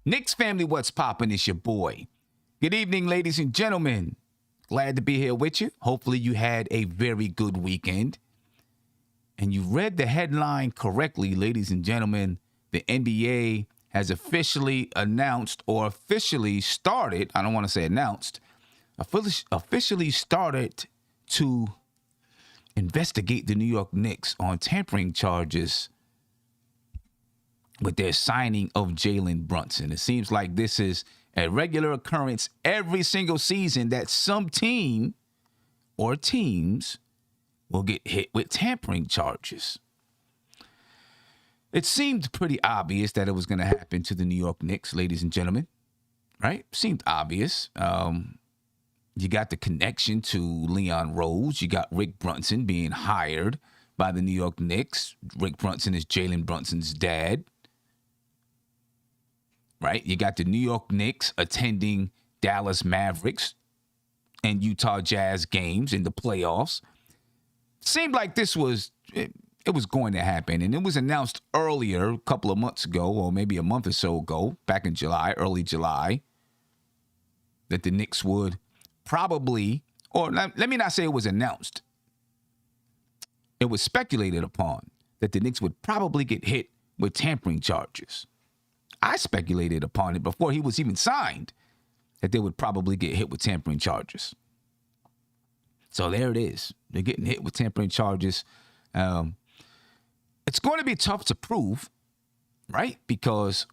Knicks family, what's poppin'? It's your boy. Good evening, ladies and gentlemen. Glad to be here with you. Hopefully you had a very good weekend. And you read the headline correctly, ladies and gentlemen. The NBA has officially announced or officially started, I don't want to say announced, officially started to investigate the New York Knicks on tampering charges with their signing of Jalen Brunson. It seems like this is a regular occurrence every single season that some team or teams will get hit with tampering charges. It seemed pretty obvious that it was going to happen to the New York Knicks, ladies and gentlemen, right? Seemed obvious. You got the connection to Leon Rose. You got Rick Brunson being hired by the New York Knicks. Rick Brunson is Jalen Brunson's dad. Right? You got the New York Knicks attending Dallas Mavericks and Utah Jazz games in the playoffs. Seemed like this was, it was going to happen. And it was announced earlier, a couple of months ago, or maybe a month or so ago, back in July, early July, that the Knicks would probably, or let me not say it was announced. It was speculated upon that the Knicks would probably get hit with tampering charges. I speculated upon it before he was even signed that they would probably get hit with tampering charges. So there it is. They're getting hit with tampering charges. It's going to be tough to prove, right? Because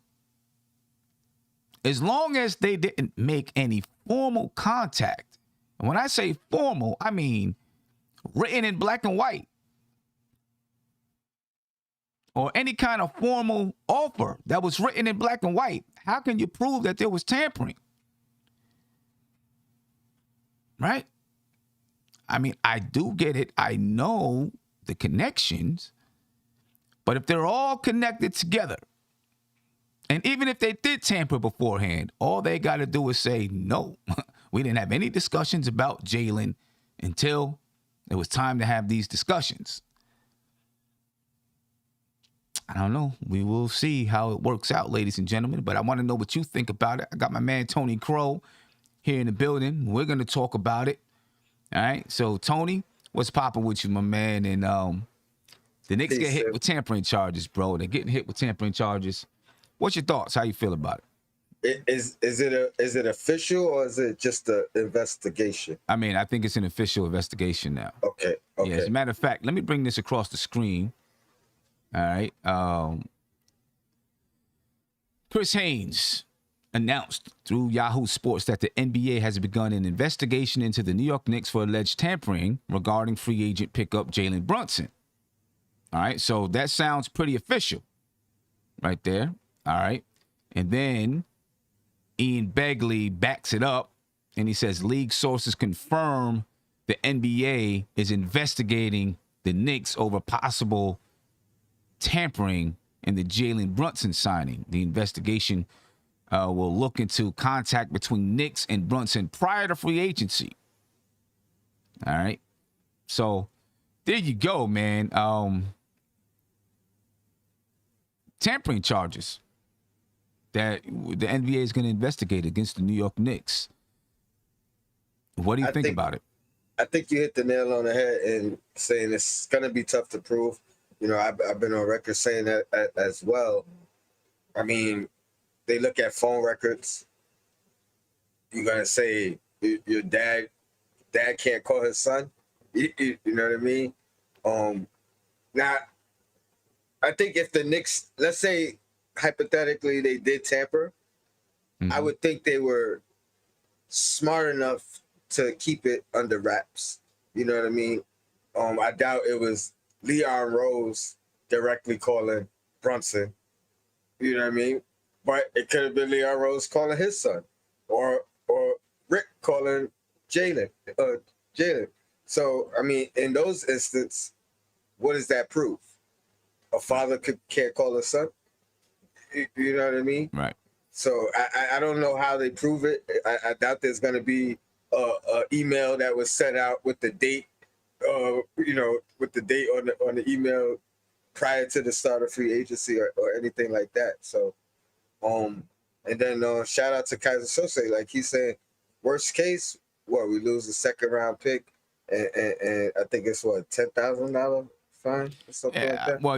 as long as they didn't make any formal contact, and when I say formal, I mean written in black and white, or any kind of formal offer that was written in black and white, how can you prove that there was tampering? Right? I mean, I do get it. I know the connections. But if they're all connected together, and even if they did tamper beforehand, all they got to do is say, no, we didn't have any discussions about Jalen until it was time to have these discussions. I don't know. We will see how it works out, ladies and gentlemen. But I want to know what you think about it. I got my man Tony Crow here in the building. We're going to talk about it. All right. So, Tony, what's popping with you, my man? And the Knicks get hit with tampering charges, bro. They're getting hit with tampering charges. What's your thoughts? How you feel about it? Is it official or is it just an investigation? I mean, I think it's an official investigation now. Okay. Yeah, as a matter of fact, let me bring this across the screen. All right. Chris Haynes announced through Yahoo Sports that the NBA has begun an investigation into the New York Knicks for alleged tampering regarding free agent pickup Jalen Brunson. All right. So that sounds pretty official right there. All right. And then Ian Begley backs it up and he says league sources confirm the NBA is investigating the Knicks over possible tampering in the Jalen Brunson signing. The investigation will look into contact between Knicks and Brunson prior to free agency. All right. So there you go, man. Tampering charges that the NBA is going to investigate against the New York Knicks. What do you think about it? I think you hit the nail on the head in saying it's going to be tough to prove. You know, I've been on record saying that as well. I mean, they look at phone records. You're going to say your dad can't call his son. You know what I mean? Now, I think if the Knicks, let's say hypothetically they did tamper, I would think they were smart enough to keep it under wraps. You know what I mean? I doubt it was Leon Rose directly calling Brunson. You know what I mean? But it could have been Leon Rose calling his son, or Rick calling Jalen. So I mean, in those instances, what does that prove? A father can't call a son. You know what I mean? Right. So I don't know how they prove it. I doubt there's going to be a email that was sent out with the date. With the date on the email prior to the start of free agency or anything like that. So, And then shout out to Kaiser Sose. Like he's saying, worst case, we lose a second round pick, and I think it's $10,000 fine or something like that. Well,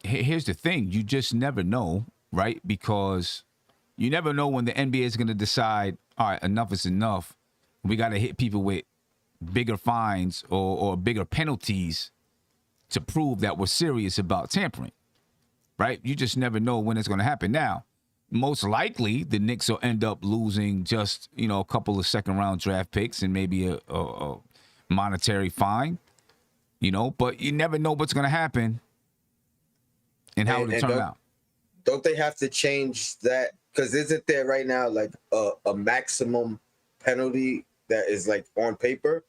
here's the thing: you just never know, right? Because you never know when the NBA is going to decide, all right, enough is enough. We got to hit people with bigger fines or bigger penalties to prove that we're serious about tampering, right? You just never know when it's going to happen. Now, most likely, the Knicks will end up losing just, a couple of second-round draft picks and maybe a monetary fine, but you never know what's going to happen and how it'll turn out. Don't they have to change that? Because isn't there right now like a maximum penalty that is like on paper?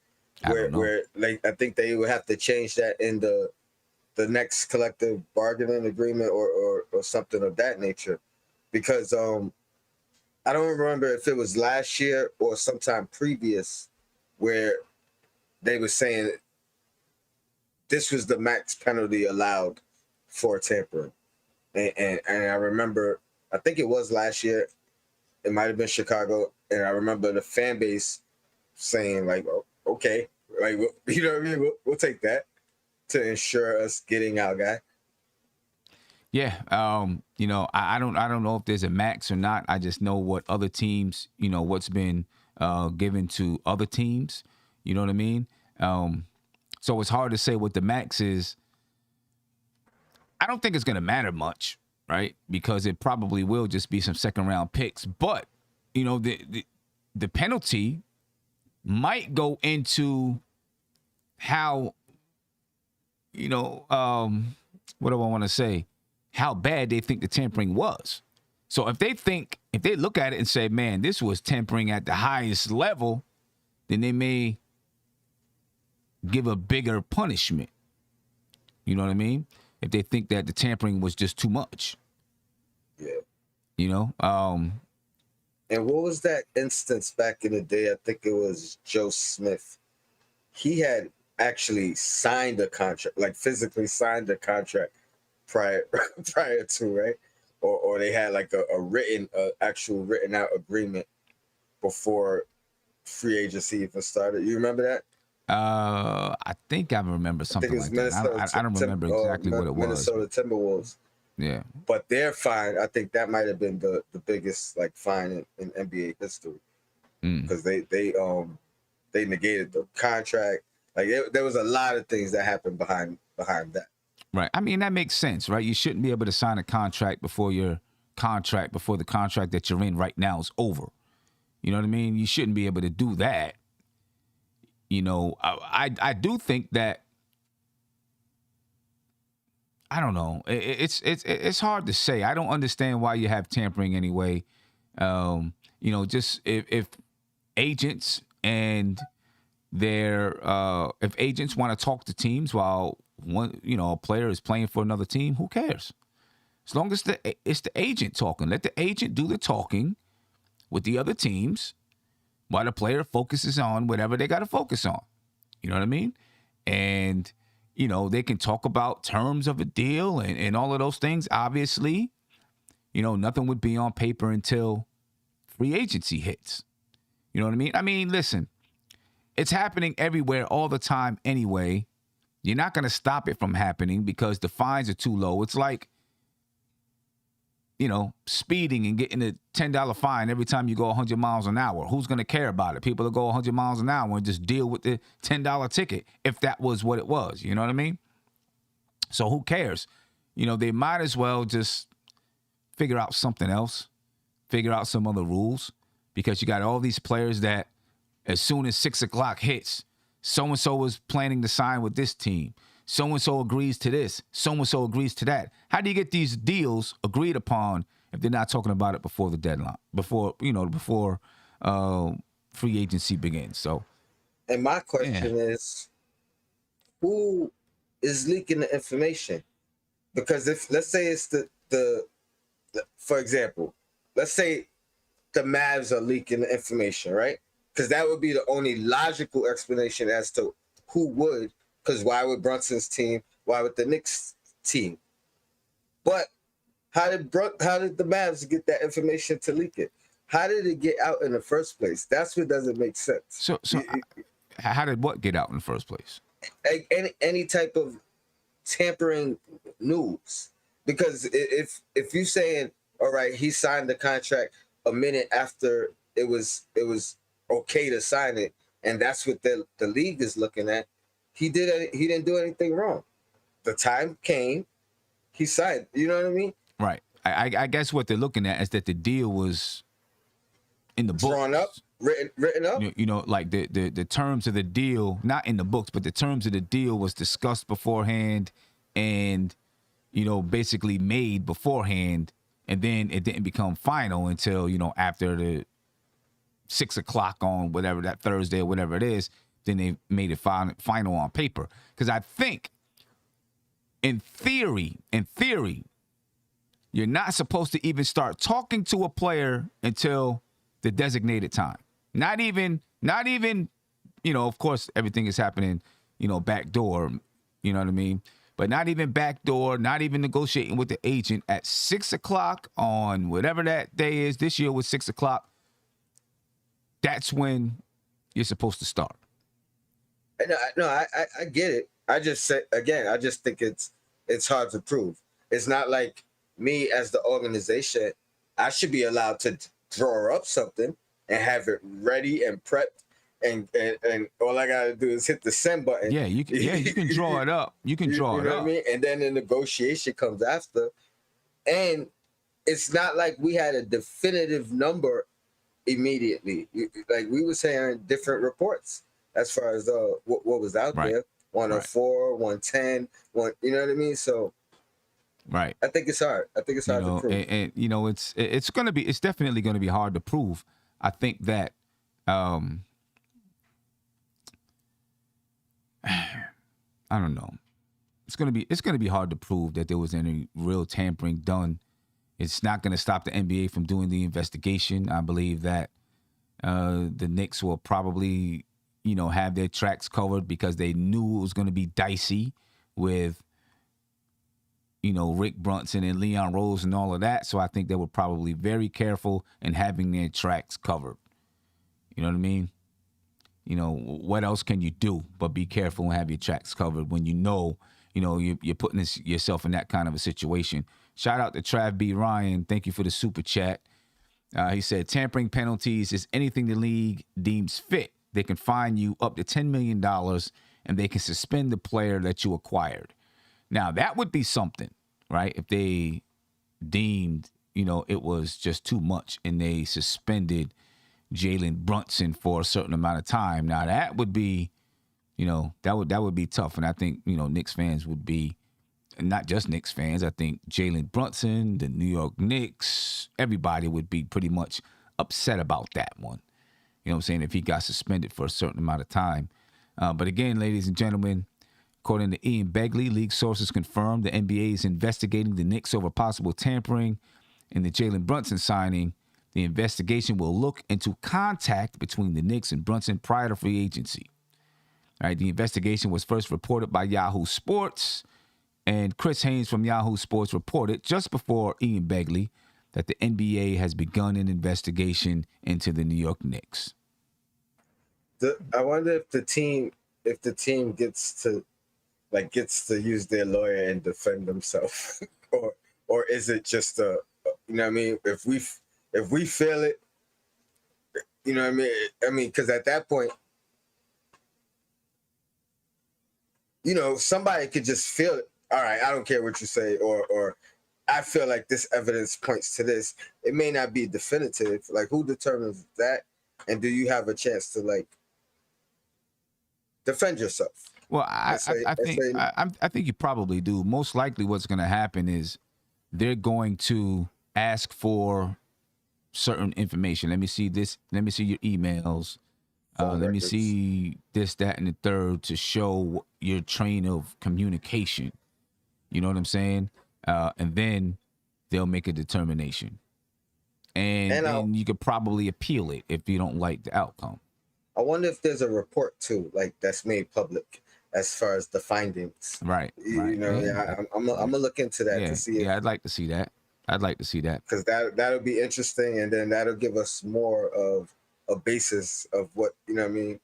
Where like I think they would have to change that in the next collective bargaining agreement or something of that nature. Because I don't remember if it was last year or sometime previous where they were saying this was the max penalty allowed for tampering. And I remember, I think it was last year, it might have been Chicago, and I remember the fan base saying like, oh, okay, like, you know what I mean? We'll take that to ensure us getting our guy. Yeah, I don't know if there's a max or not. I just know what other teams, what's been given to other teams. You know what I mean? So it's hard to say what the max is. I don't think it's going to matter much, right? Because it probably will just be some second round picks. But, the penalty might go into how, what do I want to say? How bad they think the tampering was. So if they look at it and say, man, this was tampering at the highest level, then they may give a bigger punishment. You know what I mean? If they think that the tampering was just too much. Yeah. And what was that instance back in the day? I think it was Joe Smith. He had actually signed a contract, like physically signed a contract prior to, right? Or they had like a actual written out agreement before free agency even started. You remember that? I think I remember something like that. I don't remember exactly what it was. Minnesota Timberwolves. Yeah. But their fine, I think that might have been the biggest like fine in NBA history. Because they negated the contract. Like there was a lot of things that happened behind that. Right. I mean, that makes sense, right? You shouldn't be able to sign a contract before the contract that you're in right now is over. You know what I mean? You shouldn't be able to do that. I do think that, I don't know. It's hard to say. I don't understand why you have tampering anyway. Just if agents and if agents want to talk to teams while a player is playing for another team, who cares? As long as it's the agent talking, let the agent do the talking with the other teams while the player focuses on whatever they got to focus on. You know what I mean? And they can talk about terms of a deal and all of those things. Obviously, nothing would be on paper until free agency hits. You know what I mean? I mean, listen, it's happening everywhere all the time anyway. You're not going to stop it from happening because the fines are too low. It's like, speeding and getting a $10 fine every time you go 100 miles an hour. Who's going to care about it? People that go 100 miles an hour and just deal with the $10 ticket if that was what it was. You know what I mean? So who cares? They might as well just figure out something else, figure out some other rules, because you got all these players that as soon as 6 o'clock hits, so-and-so was planning to sign with this team. So-and-so agrees to this. So-and-so agrees to that. How do you get these deals agreed upon if they're not talking about it before the deadline, before free agency begins? So, and my question is, who is leaking the information? Because if, let's say it's for example, let's say the Mavs are leaking the information, right? Because that would be the only logical explanation as to who would. Because why would Brunson's team? Why would the Knicks team? But How did the Mavs get that information to leak it? How did it get out in the first place? That's what doesn't make sense. So how did what get out in the first place? Any type of tampering news, because if you saying, all right, he signed the contract a minute after it was okay to sign it, and that's what the league is looking at, he didn't do anything wrong. The time came, he signed. You know what I mean? Right. I guess what they're looking at is that the deal was in the books. Drawn up, written up. You know, like the terms of the deal, not in the books, but the terms of the deal was discussed beforehand and, you know, basically made beforehand. And then it didn't become final until, you know, after the 6 o'clock on whatever that Thursday or whatever it is. Then they made it final on paper. Because I think, in theory, you're not supposed to even start talking to a player until the designated time. Not even, you know, of course, everything is happening, you know, backdoor, you know what I mean? But not even backdoor, not even negotiating with the agent at 6 o'clock on whatever that day is. This year was 6 o'clock. That's when you're supposed to start. No, I get it. I just say again, I just think it's hard to prove. It's not like me as the organization, I should be allowed to draw up something and have it ready and prepped, and all I gotta do is hit the send button. Yeah, you can draw it up. You can draw it know up. What I mean? And then the negotiation comes after. And it's not like we had a definitive number immediately. Like we were saying different reports as far as what was out there. 104, 110, you know what I mean? So right. I think it's hard. I think it's hard to prove. And you know, it's definitely gonna be hard to prove. I think that I don't know. It's gonna be hard to prove that there was any real tampering done. It's not gonna stop the NBA from doing the investigation. I believe that the Knicks will probably, you know, have their tracks covered because they knew it was gonna be dicey with, you know, Rick Brunson and Leon Rose and all of that. So I think they were probably very careful in having their tracks covered. You know what I mean? You know, what else can you do but be careful and have your tracks covered when you know, you're putting yourself in that kind of a situation. Shout out to Trav B. Ryan. Thank you for the super chat. He said, tampering penalties is anything the league deems fit. They can fine you up to $10 million and they can suspend the player that you acquired. Now, that would be something, right? If they deemed, you know, it was just too much and they suspended Jalen Brunson for a certain amount of time. Now, that would be, you know, that would be tough. And I think, you know, Knicks fans would be, and not just Knicks fans, I think Jalen Brunson, the New York Knicks, everybody would be pretty much upset about that one. You know what I'm saying? If he got suspended for a certain amount of time. But again, ladies and gentlemen, according to Ian Begley, league sources confirmed the NBA is investigating the Knicks over possible tampering in the Jalen Brunson signing. The investigation will look into contact between the Knicks and Brunson prior to free agency. All right, the investigation was first reported by Yahoo Sports, and Chris Haynes from Yahoo Sports reported just before Ian Begley that the NBA has begun an investigation into the New York Knicks. I wonder if the team gets to use their lawyer and defend themselves, or is it just you know what I mean? If we feel it, you know what I mean? I mean, because at that point, you know, somebody could just feel it. All right, I don't care what you say, or I feel like this evidence points to this. It may not be definitive. Like, who determines that? And do you have a chance to like defend yourself? Well, I think you probably do. Most likely, what's going to happen is they're going to ask for certain information. Let me see this. Let me see your emails. Let me see this, that, and the third to show your train of communication. You know what I'm saying? And then they'll make a determination. And then you could probably appeal it if you don't like the outcome. I wonder if there's a report too, like that's made public as far as the findings. Right. You know, yeah. I'm gonna look into that to see. Yeah, I'd like to see that. I'd like to see that. because that'll be interesting, and then that'll give us more of a basis of what what I mean.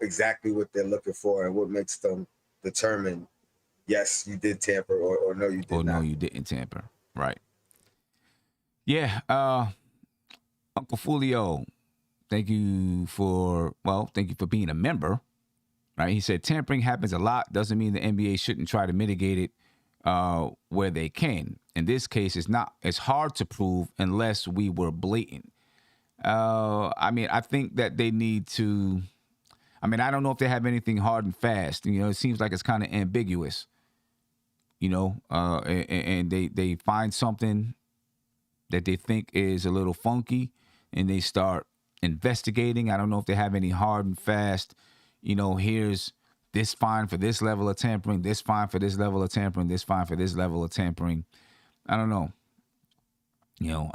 Exactly what they're looking for and what makes them determine, yes, you did tamper, or no, you did Or not. no, you didn't tamper. Right. Yeah. Uncle Foolio, thank you for being a member. Right. He said tampering happens a lot. Doesn't mean the NBA shouldn't try to mitigate it where they can. In this case, it's hard to prove unless we were blatant. I think that they need to. I don't know if they have anything hard and fast. It seems like it's kind of ambiguous. And they find something that they think is a little funky, and they start investigating. I don't know if they have any hard and fast. Here's this fine for this level of tampering, this fine for this level of tampering, this fine for this level of tampering. I don't know.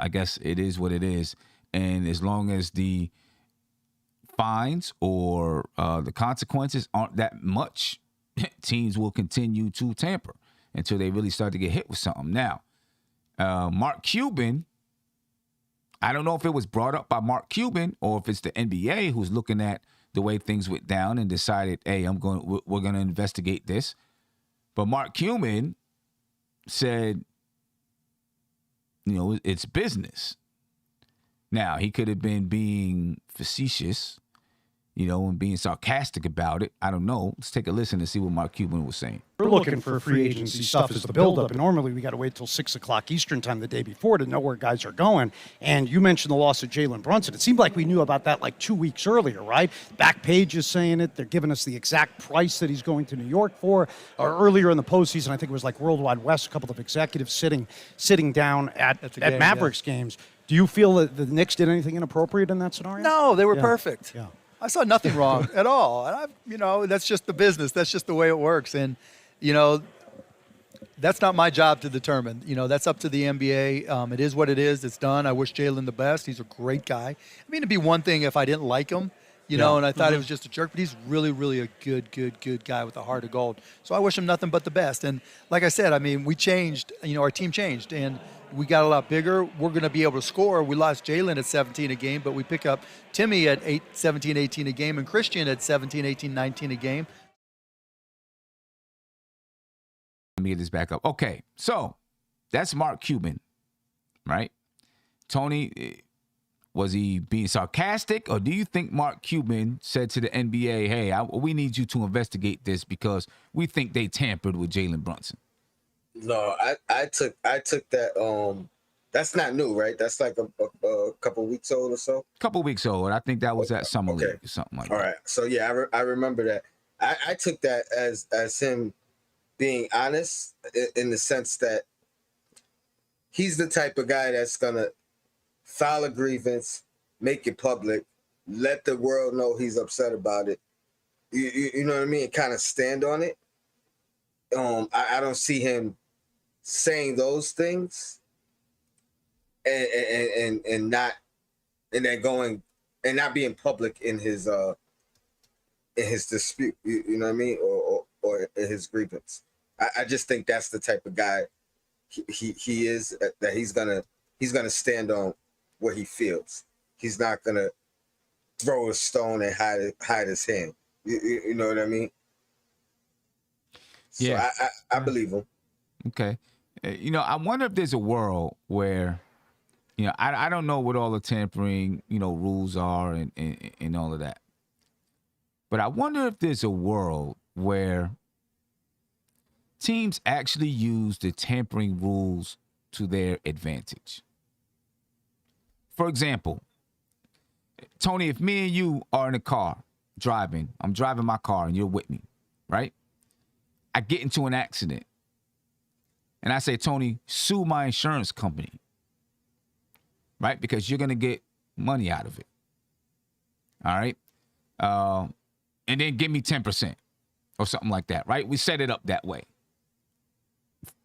I guess it is what it is. And as long as the fines or the consequences aren't that much, teams will continue to tamper until they really start to get hit with something. Now, Mark Cuban, I don't know if it was brought up by Mark Cuban or if it's the NBA who's looking at the way things went down and decided, hey, we're going to investigate this. But Mark Cuban said, it's business. Now, he could have been being facetious, and being sarcastic about it. I don't know. Let's take a listen and see what Mark Cuban was saying. We're looking for free agency stuff as the buildup, and normally we got to wait till 6 o'clock Eastern time the day before to know where guys are going. And you mentioned the loss of Jalen Brunson. It seemed like we knew about that like 2 weeks earlier, right? Back page is saying it. They're giving us the exact price that he's going to New York for. Or earlier in the postseason, I think it was like Worldwide West, a couple of executives sitting down at Mavericks games. Do you feel that the Knicks did anything inappropriate in that scenario? No, they were perfect. Yeah. I saw nothing wrong at all. And that's just the business. That's just the way it works. And, that's not my job to determine. That's up to the NBA. It is what it is. It's done. I wish Jalen the best. He's a great guy. It'd be one thing if I didn't like him, and I thought he was just a jerk, but he's really, really a good guy with a heart of gold. So I wish him nothing but the best. And like I said, we changed, our team changed, and we got a lot bigger. We're going to be able to score. We lost Jalen at 17 a game, but we pick up Timmy at 17, 18 a game, and Christian at 17, 18, 19 a game. Let me get this back up. Okay, so that's Mark Cuban, right? Tony, was he being sarcastic, or do you think Mark Cuban said to the NBA, hey, we need you to investigate this because we think they tampered with Jalen Brunson? No, I took that. That's not new, right? That's like a couple weeks old or so. Couple weeks old. I think that was at Summer League or something like that. All right. So yeah, I remember that. I took that as him being honest in the sense that he's the type of guy that's gonna file a grievance, make it public, let the world know he's upset about it. You know what I mean? Kind of stand on it. I don't see him saying those things and not and then going and not being public in his dispute. You know what I mean? Or in his grievance. I just think that's the type of guy he is, that he's gonna stand on what he feels. He's not gonna throw a stone and hide his hand. You know what I mean? So Yeah. I believe him. Okay. I wonder if there's a world where, I don't know what all the tampering, rules are and all of that. But I wonder if there's a world where teams actually use the tampering rules to their advantage. For example, Tony, if me and you are in a car driving, I'm driving my car and you're with me, right? I get into an accident and I say, Tony, sue my insurance company, right? Because you're going to get money out of it. All right. And then give me 10% or something like that, right? We set it up that way.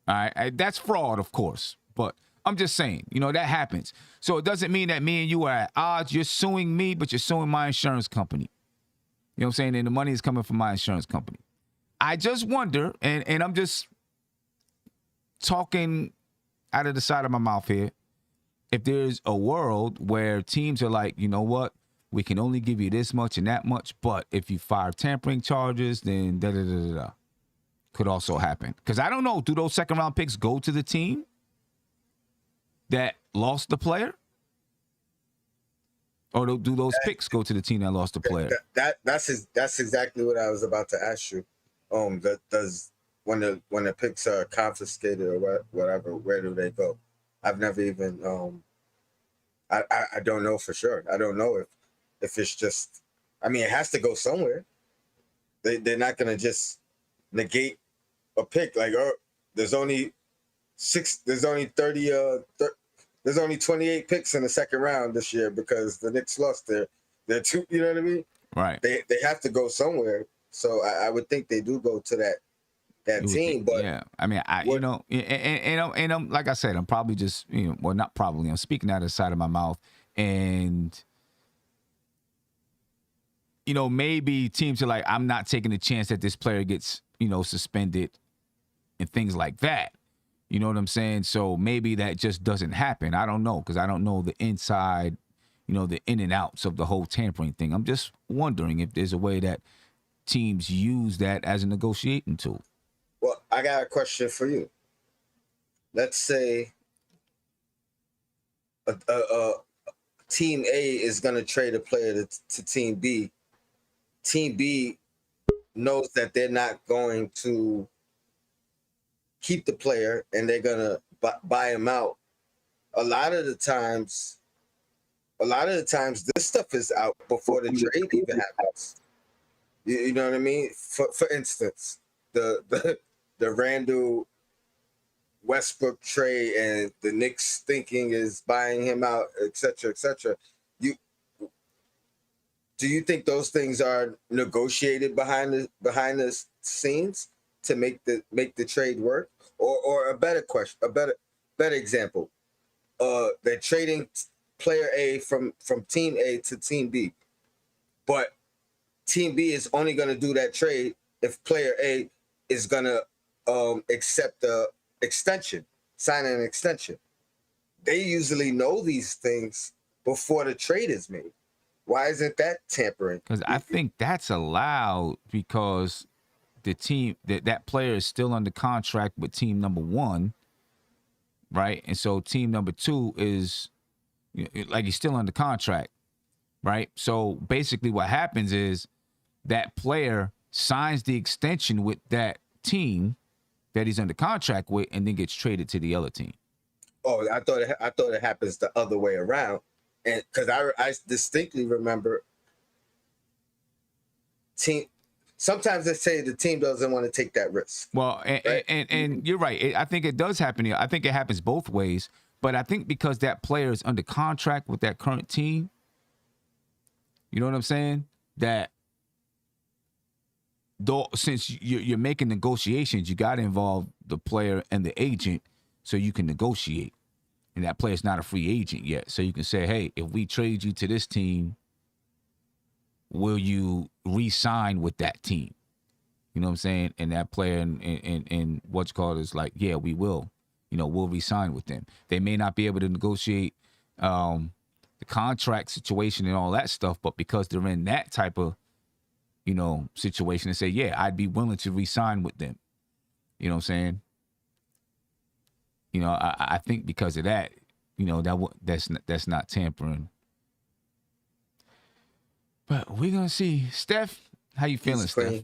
All right. That's fraud, of course, but I'm just saying, that happens. So it doesn't mean that me and you are at odds. You're suing me, but you're suing my insurance company. You know what I'm saying? And the money is coming from my insurance company. I just wonder, and I'm just talking out of the side of my mouth here, if there's a world where teams are like, you know what, we can only give you this much and that much, but if you file tampering charges, then da-da-da-da-da. Could also happen. Because I don't know, do those second-round picks go to the team that lost the player? Or do those picks go to the team that lost the player? That's exactly what I was about to ask you. Does when the picks are confiscated or whatever, where do they go? I've never even I don't know for sure. I don't know if it's just, I mean, it has to go somewhere. They're not gonna just negate a pick like, oh, there's only 28 picks in the second round this year because the Knicks lost their two, you know what I mean? Right. They have to go somewhere. So I would think they do go to that team. But yeah, I mean, and I'm, like I said, I'm probably just, well, not probably, I'm speaking out of the side of my mouth, and maybe teams are like, I'm not taking the chance that this player gets, suspended and things like that. You know what I'm saying? So maybe that just doesn't happen. I don't know, because I don't know the inside, the in and outs of the whole tampering thing. I'm just wondering if there's a way that teams use that as a negotiating tool. Well, I got a question for you. Let's say a Team A is going to trade a player to Team B. Team B knows that they're not going to keep the player and they're going to buy him out. A lot of the times, this stuff is out before the trade even happens. You know what I mean? For instance, the Randall Westbrook trade and the Knicks thinking is buying him out, et cetera, et cetera. Do you think those things are negotiated behind the scenes to make the trade work? Or a better question, a better example. They're trading player A from Team A to Team B, but Team B is only going to do that trade if player A is going to accept the extension, sign an extension. They usually know these things before the trade is made. Why isn't that tampering? Because I think that's allowed because the team that player is still under contract with team number one, right? And so team number two is like he's still under contract, right? So basically what happens is that player signs the extension with that team that he's under contract with and then gets traded to the other team. Oh, I thought it happens the other way around. And because I distinctly remember sometimes they say the team doesn't want to take that risk. Well, and you're right. I think it does happen here. I think it happens both ways. But I think because that player is under contract with that current team, you know what I'm saying? That since you're making negotiations, you got to involve the player and the agent so you can negotiate. And that player's not a free agent yet. So you can say, hey, if we trade you to this team, will you re-sign with that team? You know what I'm saying? And that player and what's called is like, yeah, we will. We'll re-sign with them. They may not be able to negotiate the contract situation and all that stuff, but because they're in that type of, situation, and say, yeah, I'd be willing to re-sign with them. You know what I'm saying? I think because of that, that's not tampering. But we're gonna see. Steph, how you feeling, Steph?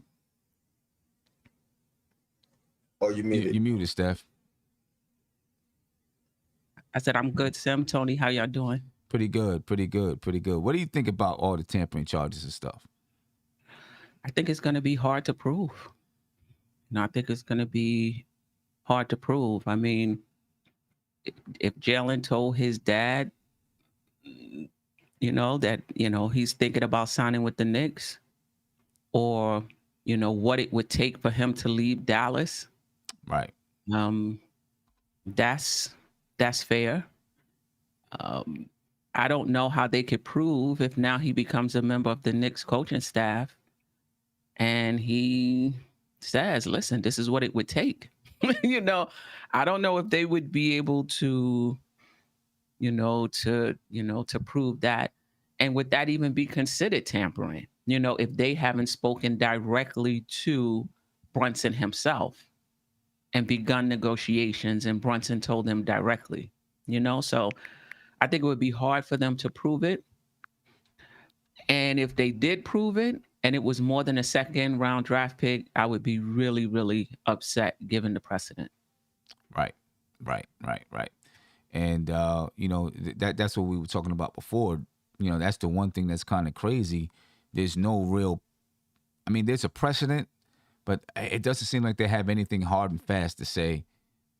Oh, you muted. You muted, Steph. I said, I'm good, Sim. Tony, how y'all doing? Pretty good. What do you think about all the tampering charges and stuff? I think it's going to be hard to prove. I think it's going to be hard to prove. I mean, if Jalen told his dad, that, he's thinking about signing with the Knicks, or, what it would take for him to leave Dallas. Right. That's fair. I don't know how they could prove if now he becomes a member of the Knicks coaching staff and he says, listen, this is what it would take. you know, I don't know if they would be able to, to prove that. And would that even be considered tampering? If they haven't spoken directly to Brunson himself and begun negotiations and Brunson told them directly, so I think it would be hard for them to prove it. And if they did prove it and it was more than a second round draft pick, I would be really, really upset given the precedent. Right. And that's what we were talking about before. That's the one thing that's kind of crazy. There's no real, there's a precedent, but it doesn't seem like they have anything hard and fast to say,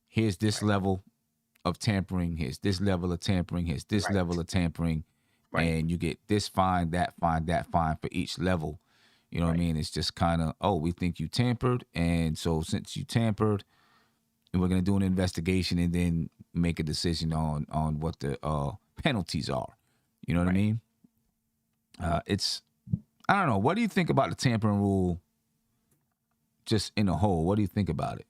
here's this level of tampering, here's this level of tampering, here's this level of tampering, and you get this fine, that fine, that fine for each level. You know what I mean? It's just kind of, oh, we think you tampered, and so since you tampered, and we're going to do an investigation and then make a decision on what the penalties are. You know what I mean? It's, I don't know. What do you think about the tampering rule just in a whole? What do you think about it?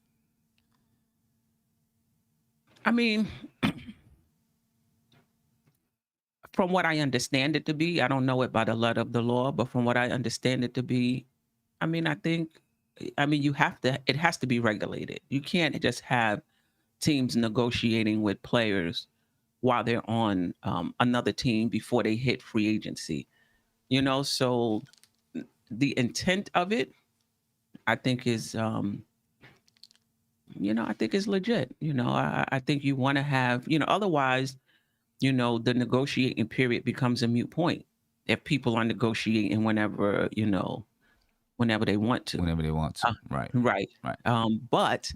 From what I understand it to be, I don't know it by the letter of the law, but from what I understand it to be, I think it has to be regulated. You can't just have teams negotiating with players while they're on another team before they hit free agency. So the intent of it, I think is, I think is legit. I think you want to have, otherwise, the negotiating period becomes a moot point if people are negotiating whenever they want to. Whenever they want to, right. But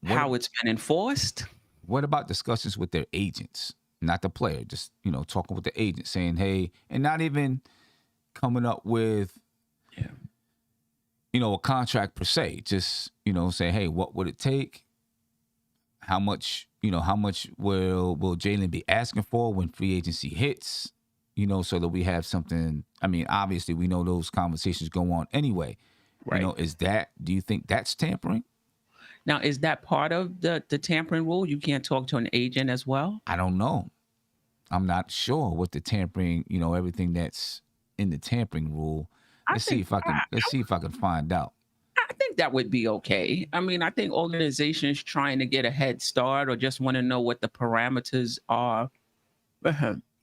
how it's been enforced. What about discussions with their agents, not the player? Just talking with the agent, saying, "Hey," and not even coming up with, a contract per se. Just say, "Hey, what would it take? How much will Jalen be asking for when free agency hits?" So that we have something. Obviously, we know those conversations go on anyway. Right. Do you think that's tampering? Now, is that part of the tampering rule? You can't talk to an agent as well? I don't know. I'm not sure what the tampering, everything that's in the tampering rule. Let's see if I can find out. I think that would be okay. I think organizations trying to get a head start or just want to know what the parameters are.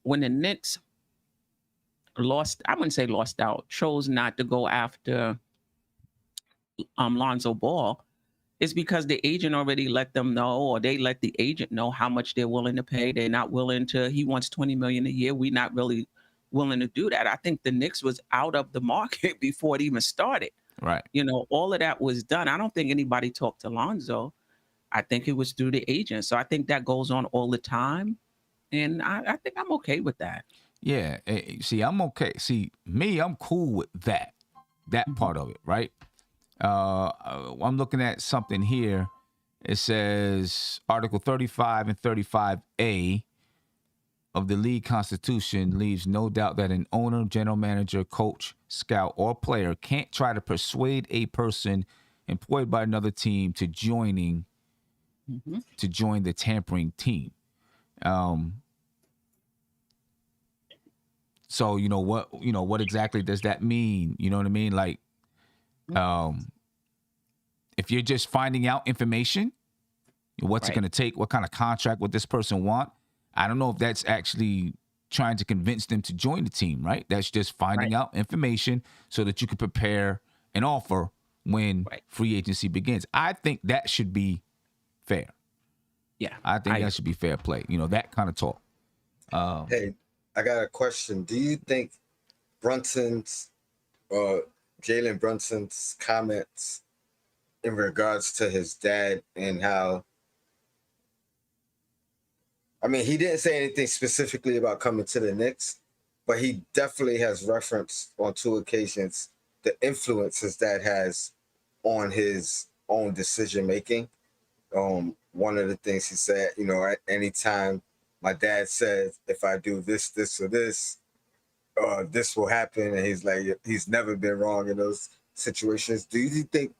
When the Knicks chose not to go after Lonzo Ball, it's because the agent already let them know, or they let the agent know how much they're willing to pay. They're not willing to, he wants $20 million a year. We're not really willing to do that. I think the Knicks was out of the market before it even started. Right. All of that was done. I don't think anybody talked to Lonzo. I think it was through the agent. So I think that goes on all the time. And I think I'm okay with that. Yeah. See, I'm okay. See, me, I'm cool with that part of it, right? I'm looking at something here. It says Article 35 and 35A of the league constitution leaves no doubt that an owner, general manager, coach, scout, or player can't try to persuade a person employed by another team to join the tampering team. So what exactly does that mean? You know what I mean? Like, if you're just finding out information, what's it going to take? What kind of contract would this person want? I don't know if that's actually trying to convince them to join the team, right? That's just finding out information so that you can prepare an offer when free agency begins. I think that should be fair. Yeah. I think that should be fair play. That kind of talk. Hey, I got a question. Do you think Jalen Brunson's comments in regards to his dad and how, he didn't say anything specifically about coming to the Knicks, but he definitely has referenced on 2 occasions the influence his dad has on his own decision making. One of the things he said, at any time my dad says, if I do this, this, or this will happen. And he's like, he's never been wrong in those situations. Do you think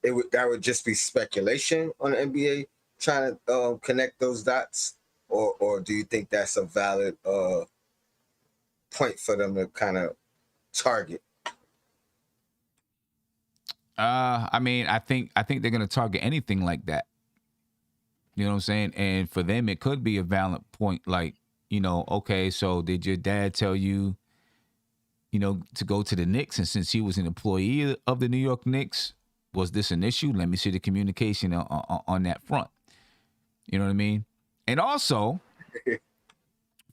that would just be speculation on the NBA trying to connect those dots, or do you think that's a valid point for them to kind of target? I mean, I think they're gonna target anything like that. You know what I'm saying? And for them, it could be a valid point. Like, okay, so did your dad tell you, to go to the Knicks? And since he was an employee of the New York Knicks, was this an issue? Let me see the communication on that front. You know what I mean? And also,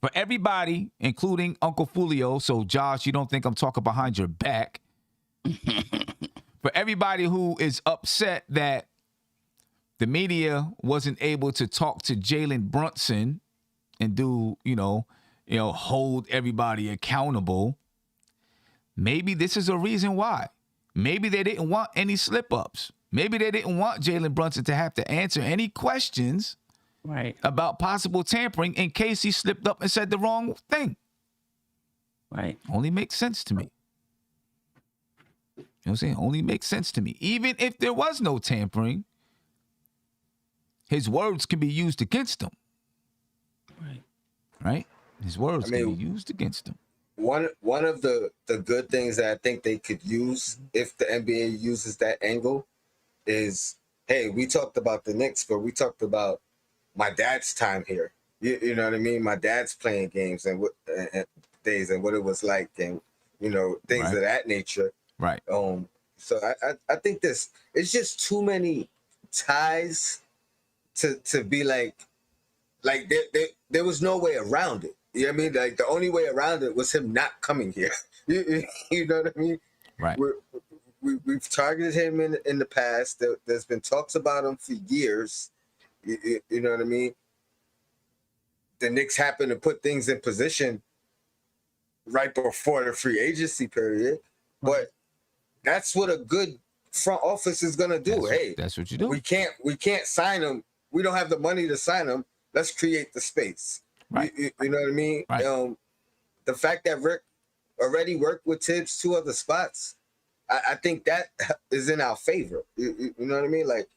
for everybody, including Uncle Foolio, so Josh, you don't think I'm talking behind your back. For everybody who is upset that the media wasn't able to talk to Jalen Brunson and do, hold everybody accountable, maybe this is a reason why. Maybe they didn't want any slip-ups. Maybe they didn't want Jalen Brunson to have to answer any questions about possible tampering in case he slipped up and said the wrong thing. Right. Only makes sense to me. You know what I'm saying? Only makes sense to me. Even if there was no tampering, his words can be used against him. Right? His words can be used against him. One of the good things that I think they could use if the NBA uses that angle is, hey, we talked about the Knicks, but we talked about my dad's time here. You know what I mean? My dad's playing games and what days and what it was like, and things of that nature. Right. So I think it's just too many ties to be like there was no way around it. You know what I mean? Like the only way around it was him not coming here. You know what I mean? Right. We've targeted him in the past. There's been talks about him for years. You know what I mean? The Knicks happen to put things in position right before the free agency period, but that's what a good front office is gonna do. That's what you do. We can't sign him. We don't have the money to sign him. Let's create the space. Right. You know what I mean? Right. The fact that Rick already worked with Tibbs 2 other spots, I think that is in our favor. You know what I mean? Like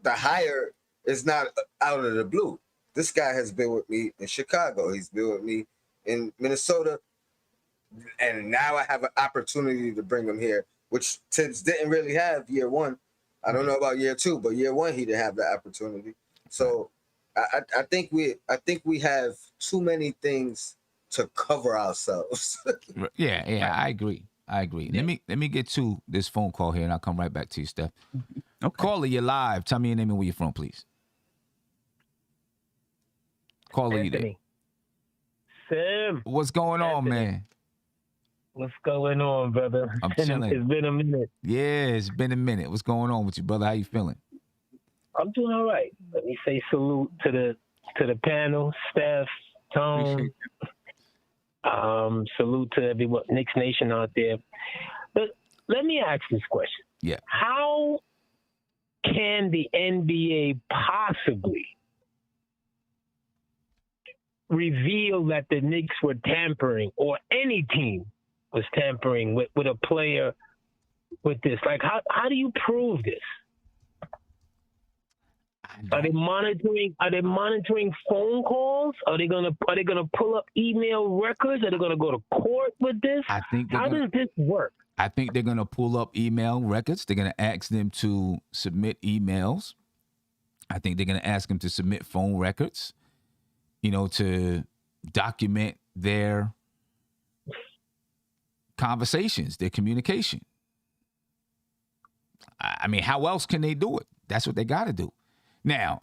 the hire is not out of the blue. This guy has been with me in Chicago. He's been with me in Minnesota. And now I have an opportunity to bring him here, which Tibbs didn't really have year one. I don't know about year two, but year one he didn't have the opportunity. So I think we have too many things to cover ourselves. Yeah, I agree. Yeah. Let me get to this phone call here, and I'll come right back to you, Steph. Okay. Caller, you're live. Tell me your name and where you're from, please. Caller, you there? Sam. What's going on, Anthony. man? What's going on, brother? I'm chilling. It's been a minute. Yeah, it's been a minute. What's going on with you, brother? How you feeling? I'm doing all right. Let me say salute to the panel, Steph, Tone. Salute to everyone, Knicks Nation out there. But let me ask this question. Yeah. How can the NBA possibly reveal that the Knicks were tampering, or any team was tampering with a player with this? Like, how do you prove this? Are they monitoring phone calls? Are they gonna pull up email records? Are they gonna go to court with this? How does this work? I think they're gonna pull up email records. They're gonna ask them to submit emails. I think they're gonna ask them to submit phone records, to document their conversations, their communication. I mean, how else can they do it? That's what they got to do. Now,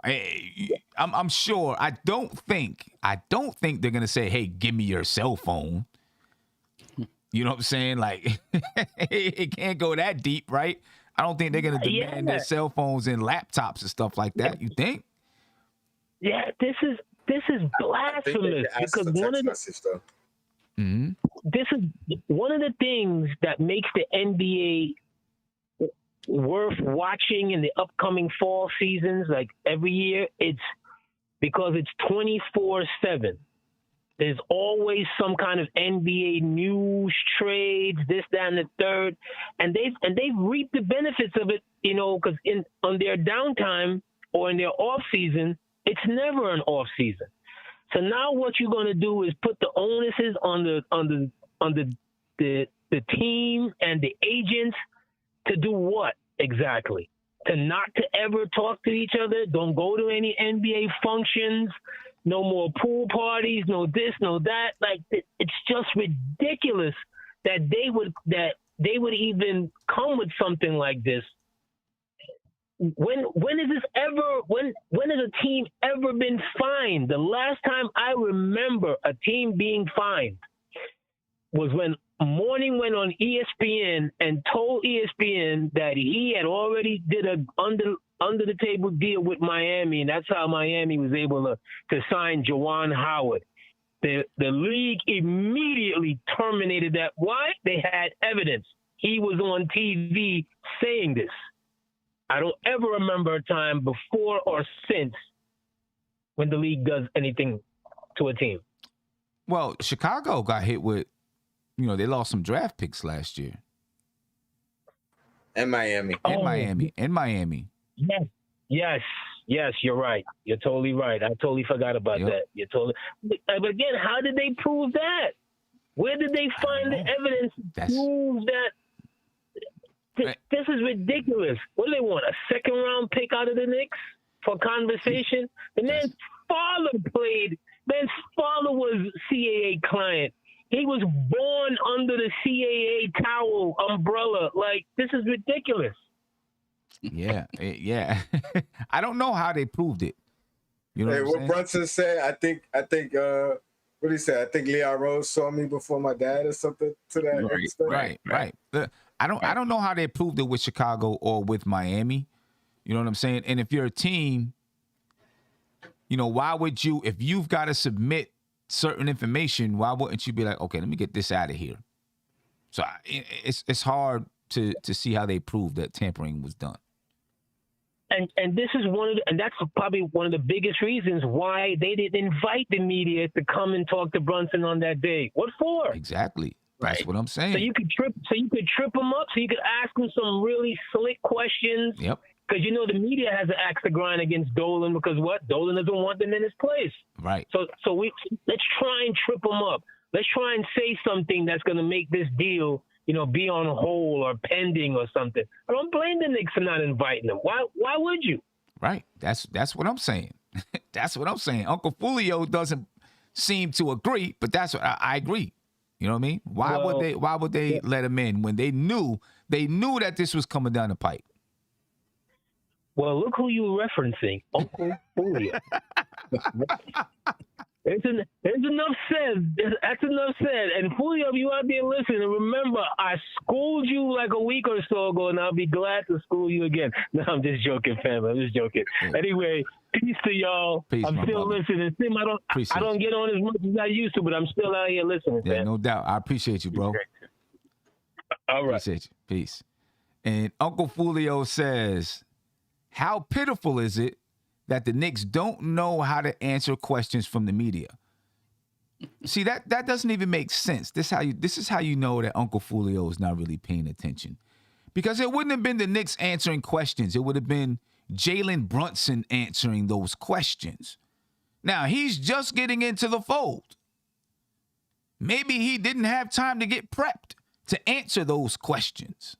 I'm sure. I don't think they're gonna say, "Hey, give me your cell phone." You know what I'm saying? Like, it can't go that deep, right? I don't think they're gonna demand their cell phones and laptops and stuff like that. You think? Yeah, this is blasphemous, because this is one of the things that makes the NBA worth watching in the upcoming fall seasons. Like every year, it's because it's 24/7. There's always some kind of NBA news trades, this, that, and the third, and they've reaped the benefits of it, because on their downtime or in their off season, it's never an off season. So now what you're going to do is put the onuses on the team and the agents to do what exactly? To not to ever talk to each other. Don't go to any NBA functions. No more pool parties. No this, no that. Like, it's just ridiculous that they would even come with something like this. When has a team ever been fined? The last time I remember a team being fined was when Morning went on ESPN and told ESPN that he had already did a under the table deal with Miami, and that's how Miami was able to sign Juwan Howard. The league immediately terminated that. Why? They had evidence. He was on TV saying this. I don't ever remember a time before or since when the league does anything to a team. Well, Chicago got hit with, they lost some draft picks last year. And Miami. And Miami. Yes, you're right. You're totally right. I totally forgot about that. But again, how did they prove that? Where did they find the evidence to prove that? This is ridiculous. What do they want? A second-round pick out of the Knicks for conversation? The man's father played. Man's father was CAA client. He was born under the CAA towel umbrella. Like, this is ridiculous. Yeah. I don't know how they proved it. You know what Brunson said? I think what did he say? I think Leon Rose saw me before my dad or something to that extent. Right. I don't know how they proved it with Chicago or with Miami. You know what I'm saying? And if you're a team, why would you, if you've got to submit certain information, why wouldn't you be like, okay, let me get this out of here? So it's hard to see how they proved that tampering was done. And this is and that's probably one of the biggest reasons why they didn't invite the media to come and talk to Brunson on that day. What for? Exactly. That's what I'm saying. So you could trip him up. So you could ask him some really slick questions. Yep. Because the media has an axe to grind against Dolan because what? Dolan doesn't want them in his place. Right. So let's try and trip him up. Let's try and say something that's going to make this deal, be on hold or pending or something. I don't blame the Knicks for not inviting them. Why would you? Right. That's what I'm saying. That's what I'm saying. Uncle Foolio doesn't seem to agree, but that's what I agree. You know what I mean? Why would they let him in when they knew that this was coming down the pipe? Well, look who you're referencing, Uncle Foolio. There's enough said. That's enough said. And Foolio, if you out there listening, remember, I schooled you like a week or so ago, and I'll be glad to school you again. No, I'm just joking, fam. I'm just joking. Yeah. Anyway, peace to y'all. Peace, I'm still listening. Tim, I don't get on as much as I used to, but I'm still out here listening, yeah, fam. No doubt. I appreciate you, bro. All right. Appreciate you. Peace. And Uncle Foolio says, how pitiful is it that the Knicks don't know how to answer questions from the media? See, that doesn't even make sense. This is how you know that Uncle Foolio is not really paying attention. Because it wouldn't have been the Knicks answering questions. It would have been Jalen Brunson answering those questions. Now, he's just getting into the fold. Maybe he didn't have time to get prepped to answer those questions.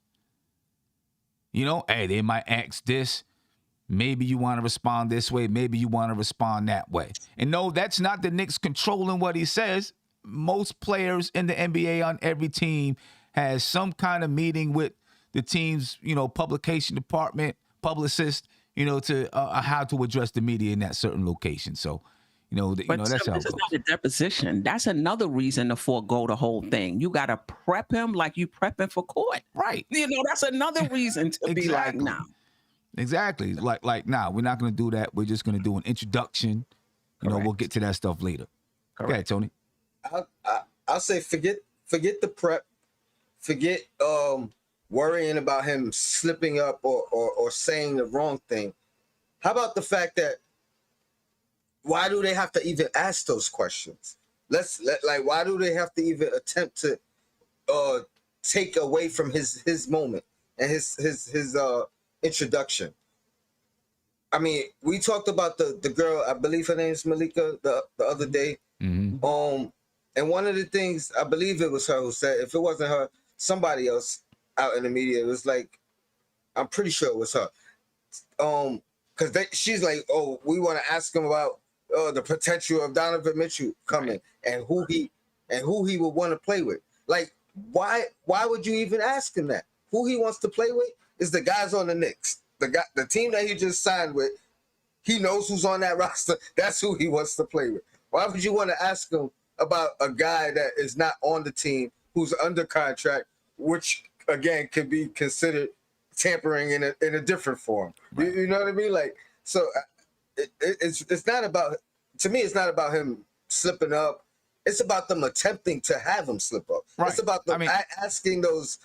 Hey, they might ask this. Maybe you want to respond this way. Maybe you want to respond that way. And no, that's not the Knicks controlling what he says. Most players in the NBA on every team has some kind of meeting with the team's, publication department, publicist, to how to address the media in that certain location. So, that's how it goes. This is not a deposition. That's another reason to forego the whole thing. You got to prep him like you prepping for court. Right. That's another reason to be like, nah. Exactly. Like, nah, we're not going to do that. We're just going to do an introduction. We'll get to that stuff later. Correct. Okay, Tony. I'll say forget the prep. Forget worrying about him slipping up or saying the wrong thing. How about the fact that why do they have to even ask those questions? Why do they have to even attempt to take away from his moment and his introduction? I mean, we talked about the girl, I believe her name is Malika, the other day. Mm-hmm. And one of the things, I believe it was her who said, if it wasn't her, somebody else out in the media, it was like, I'm pretty sure it was her. Because she's like, oh, we want to ask him about the potential of Donovan Mitchell coming and who he would want to play with. Like, why would you even ask him that? Who he wants to play with is the guys on the Knicks. The team that he just signed with, he knows who's on that roster. That's who he wants to play with. Why would you want to ask him about a guy that is not on the team, who's under contract, which again could be considered tampering in a different form? Right. You know what I mean? Like, so it's not about, to me, it's not about him slipping up. It's about them attempting to have him slip up. Right. It's about them asking those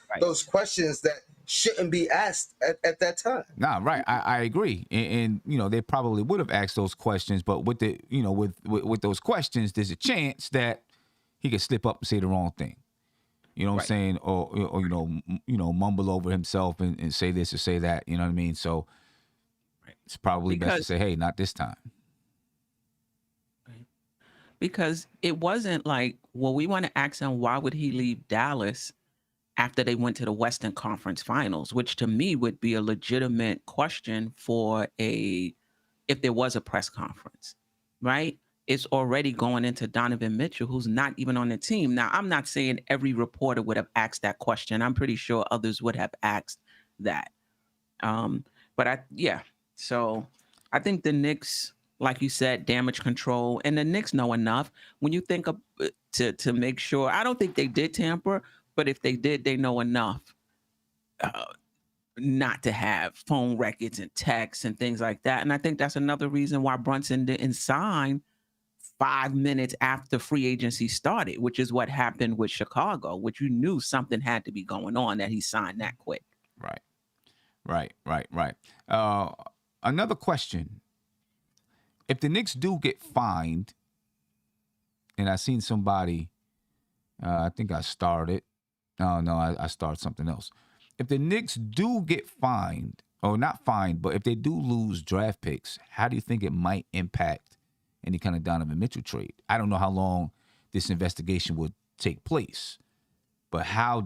questions that shouldn't be asked at that time. Nah, right. I agree. And you know, they probably would have asked those questions, but with the, you know, with those questions, there's a chance that he could slip up and say the wrong thing. You know what I'm saying? Or you know, mumble over himself and say this or say that. You know what I mean? So it's probably best to say, hey, not this time. Because it wasn't like, well, we want to ask him why would he leave Dallas after they went to the Western Conference Finals, which to me would be a legitimate question for if there was a press conference, right? It's already going into Donovan Mitchell, who's not even on the team. Now, I'm not saying every reporter would have asked that question. I'm pretty sure others would have asked that. So I think the Knicks, like you said, damage control, and the Knicks know enough. When you think of to make sure, I don't think they did tamper, but if they did, they know enough not to have phone records and texts and things like that. And I think that's another reason why Brunson didn't sign 5 minutes after free agency started, which is what happened with Chicago, which you knew something had to be going on that he signed that quick. Right. Another question. If the Knicks do get fined, and I seen somebody, I think I started. I started something else. If the Knicks do get fined, or not fined, but if they do lose draft picks, how do you think it might impact any kind of Donovan Mitchell trade? I don't know how long this investigation would take place, but how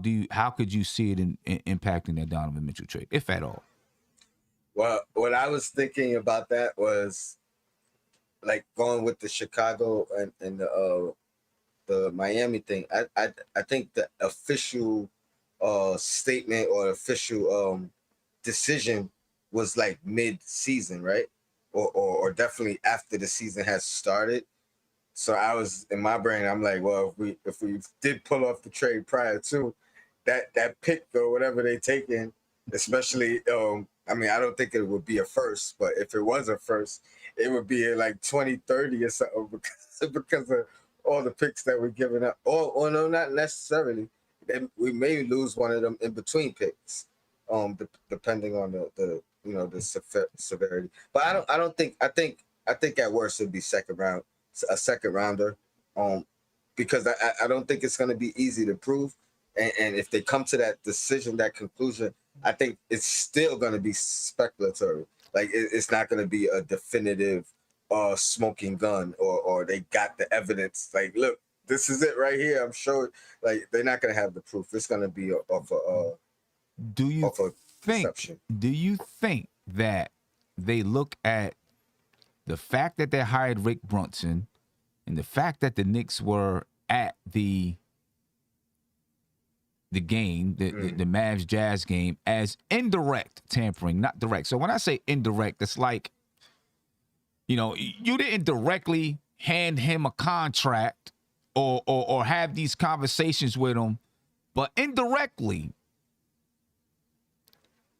could you see it impacting that Donovan Mitchell trade, if at all? Well, what I was thinking about that was like going with the Chicago and the Miami thing. I think the official statement or official decision was like mid-season, right? Or definitely after the season has started. So I was in my brain, I'm like, well, if we did pull off the trade prior to that pick or whatever they taken, especially I mean, I don't think it would be a first, but if it was a first, it would be like 2030 or something because of all the picks that we're giving up. Or no, not necessarily. We may lose one of them in between picks, depending on the severity. But I think at worst it'd be a second rounder, because I don't think it's going to be easy to prove. And if they come to that decision, that conclusion, I think it's still going to be speculatory. Like it's not going to be a definitive smoking gun or they got the evidence. Like, look, this is it right here. I'm sure. Like they're not going to have the proof. It's going to be off a perception. Do you think that they look at the fact that they hired Rick Brunson and the fact that the Knicks were at the game, the Mavs Jazz game, as indirect tampering, not direct? So when I say indirect, it's like, you didn't directly hand him a contract or have these conversations with him, but indirectly,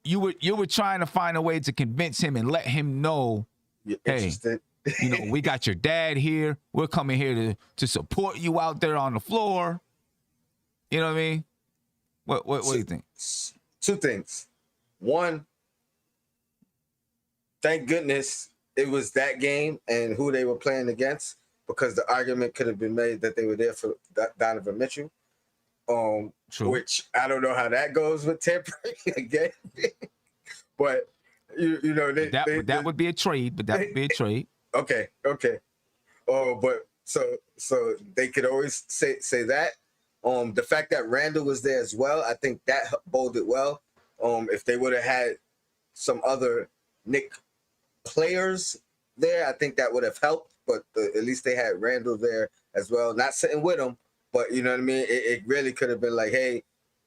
you were trying to find a way to convince him and let him know, hey, we got your dad here. We're coming here to support you out there on the floor. You know what I mean? What do you think? Two things. One, thank goodness it was that game and who they were playing against, because the argument could have been made that they were there for Donovan Mitchell. True. Which I don't know how that goes with tampering again. But you know that would be a trade, but that would be a trade. Okay. But so they could always say that. The fact that Randall was there as well, I think that boded well. If they would have had some other Knicks players there, I think that would have helped. But at least they had Randall there as well, not sitting with him. But you know what I mean? It really could have been like, hey,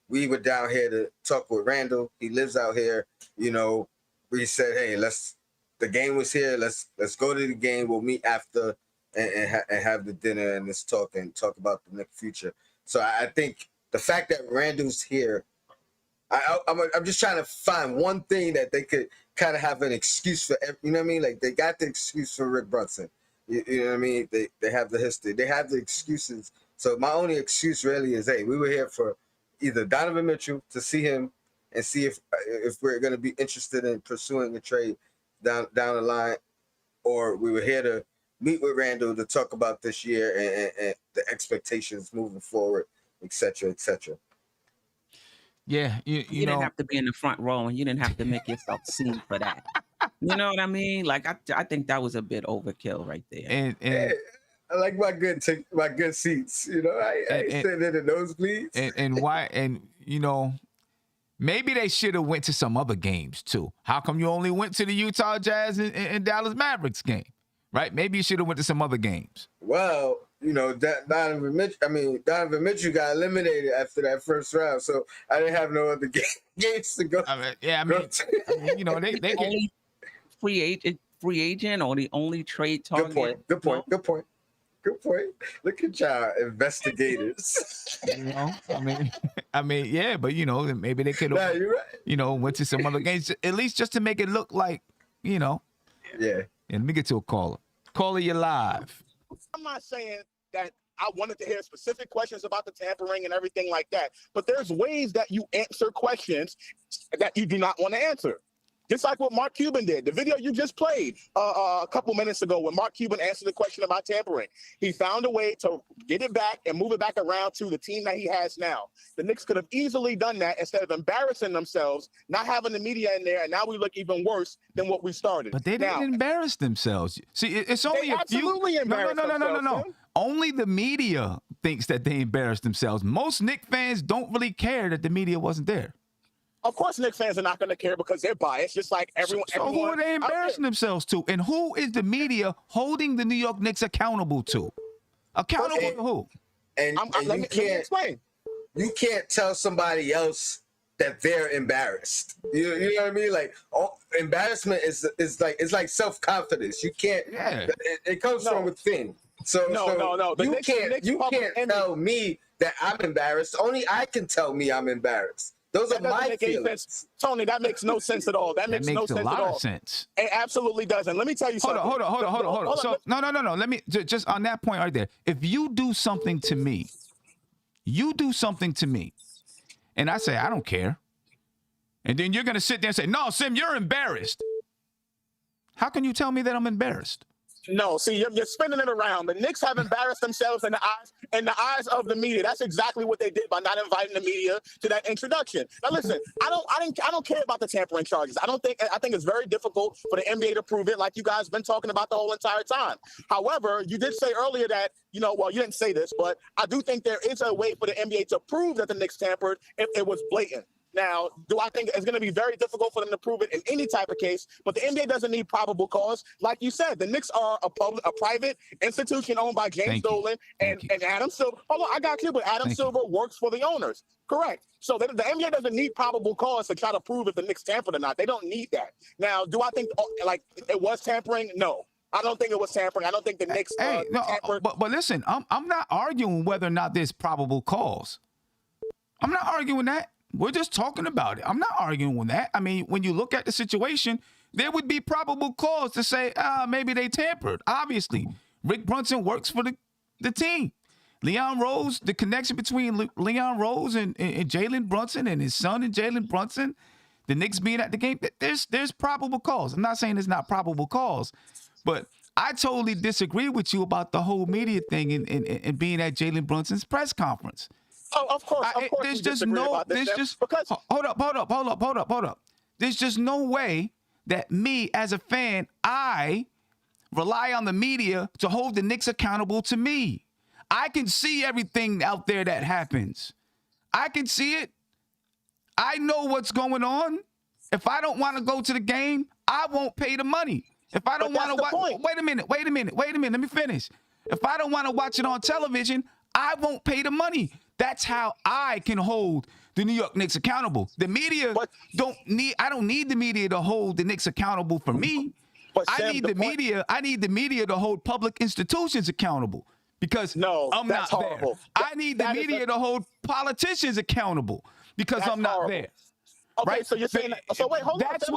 we were down here to talk with Randall. He lives out here. You know, we said, hey, the game was here. Let's go to the game. We'll meet after and have the dinner and let's talk about the next future. So I think the fact that Randall's here, I'm just trying to find one thing that they could kind of have an excuse for. You know what I mean? Like they got the excuse for Rick Brunson. You know what I mean? They have the history. They have the excuses. So my only excuse really is, hey, we were here for either Donovan Mitchell to see him and see if we're going to be interested in pursuing a trade down the line, or we were here to meet with Randall to talk about this year and the expectations moving forward, et cetera, et cetera. Yeah, You didn't have to be in the front row, and you didn't have to make yourself seen for that. You know what I mean? Like I think that was a bit overkill right there. and Hey, I like my good seats. You know, I ain't sitting in the nosebleeds. and why? And you know, maybe they should have went to some other games too. How come you only went to the Utah Jazz and Dallas Mavericks game? Right? Maybe you should have went to some other games. Well, you know, Donovan Mitchell got eliminated after that first round, so I didn't have no other games to go. You know, they only free agent or the only trade target. Good point. Look at y'all investigators. You know, I mean, yeah, but you know, maybe they could have, Nah, you're right. you know, went to some other games at least just to make it look like, you know. Yeah. And let me get to a caller. Caller, you're live. I'm not saying that I wanted to hear specific questions about the tampering and everything like that, but there's ways that you answer questions that you do not want to answer. Just like what Mark Cuban did. The video you just played a couple minutes ago when Mark Cuban answered the question about tampering. He found a way to get it back and move it back around to the team that he has now. The Knicks could have easily done that instead of embarrassing themselves, not having the media in there, and now we look even worse than what we started. But they didn't embarrass themselves. See, it's only They a few. absolutely embarrassed No. themselves, Tim. Only the media thinks that they embarrassed themselves. Most Knicks fans don't really care that the media wasn't there. Of course, Knicks fans are not going to care because they're biased, just like everyone. So who are they embarrassing themselves to? And who is the media holding the New York Knicks accountable to? Accountable to who? And Let me explain. You can't tell somebody else that they're embarrassed. You know what I mean? Like embarrassment is like self-confidence. You can't. Yeah. It comes from within. So No. You can't tell me that I'm embarrassed. Only I can tell me I'm embarrassed. Those are my feelings. Tony, that makes no sense at all. That makes no sense at all. A lot of sense. It absolutely doesn't. Let me tell you something. Hold on. So no. Let me just on that point right there. If you do something to me, and I say I don't care, and then you're gonna sit there and say, "No, Sim, you're embarrassed." How can you tell me that I'm embarrassed? No, see, you're spinning it around. The Knicks have embarrassed themselves in the eyes of the media. That's exactly what they did by not inviting the media to that introduction. Now, listen, I don't care about the tampering charges. I think it's very difficult for the NBA to prove it, like you guys been talking about the whole entire time. However, you did say earlier that you didn't say this, but I do think there is a way for the NBA to prove that the Knicks tampered if it was blatant. Now, do I think it's going to be very difficult for them to prove it in any type of case? But the NBA doesn't need probable cause. Like you said, the Knicks are a private institution owned by James Dolan and Adam Silver. Hold on, I got you, but Adam Silver works for the owners. Correct. So the NBA doesn't need probable cause to try to prove if the Knicks tampered or not. They don't need that. Now, do I think like it was tampering? No. I don't think it was tampering. I don't think the Knicks tampered. But listen, I'm not arguing whether or not there's probable cause. I'm not arguing that. We're just talking about it. I'm not arguing with that. I mean, when you look at the situation, there would be probable cause to say, maybe they tampered. Obviously, Rick Brunson works for the team. Leon Rose, the connection between Leon Rose and Jalen Brunson and his son and Jalen Brunson, the Knicks being at the game, there's probable cause. I'm not saying there's not probable cause, but I totally disagree with you about the whole media thing and being at Jalen Brunson's press conference. Oh, of course, There's we just disagree no, about this, there's Sam, just, because hold up. There's just no way that me as a fan, I rely on the media to hold the Knicks accountable to me. I can see everything out there that happens. I can see it. I know what's going on. If I don't want to go to the game, I won't pay the money. If I don't want to watch, wait a minute. Let me finish. If I don't want to watch it on television, I won't pay the money. That's how I can hold the New York Knicks accountable. The media I don't need the media to hold the Knicks accountable for me. I need the media to hold public institutions accountable because I'm not there. I need the media to hold politicians accountable because I'm not there. Okay, right? so you're saying so wait, hold on. That's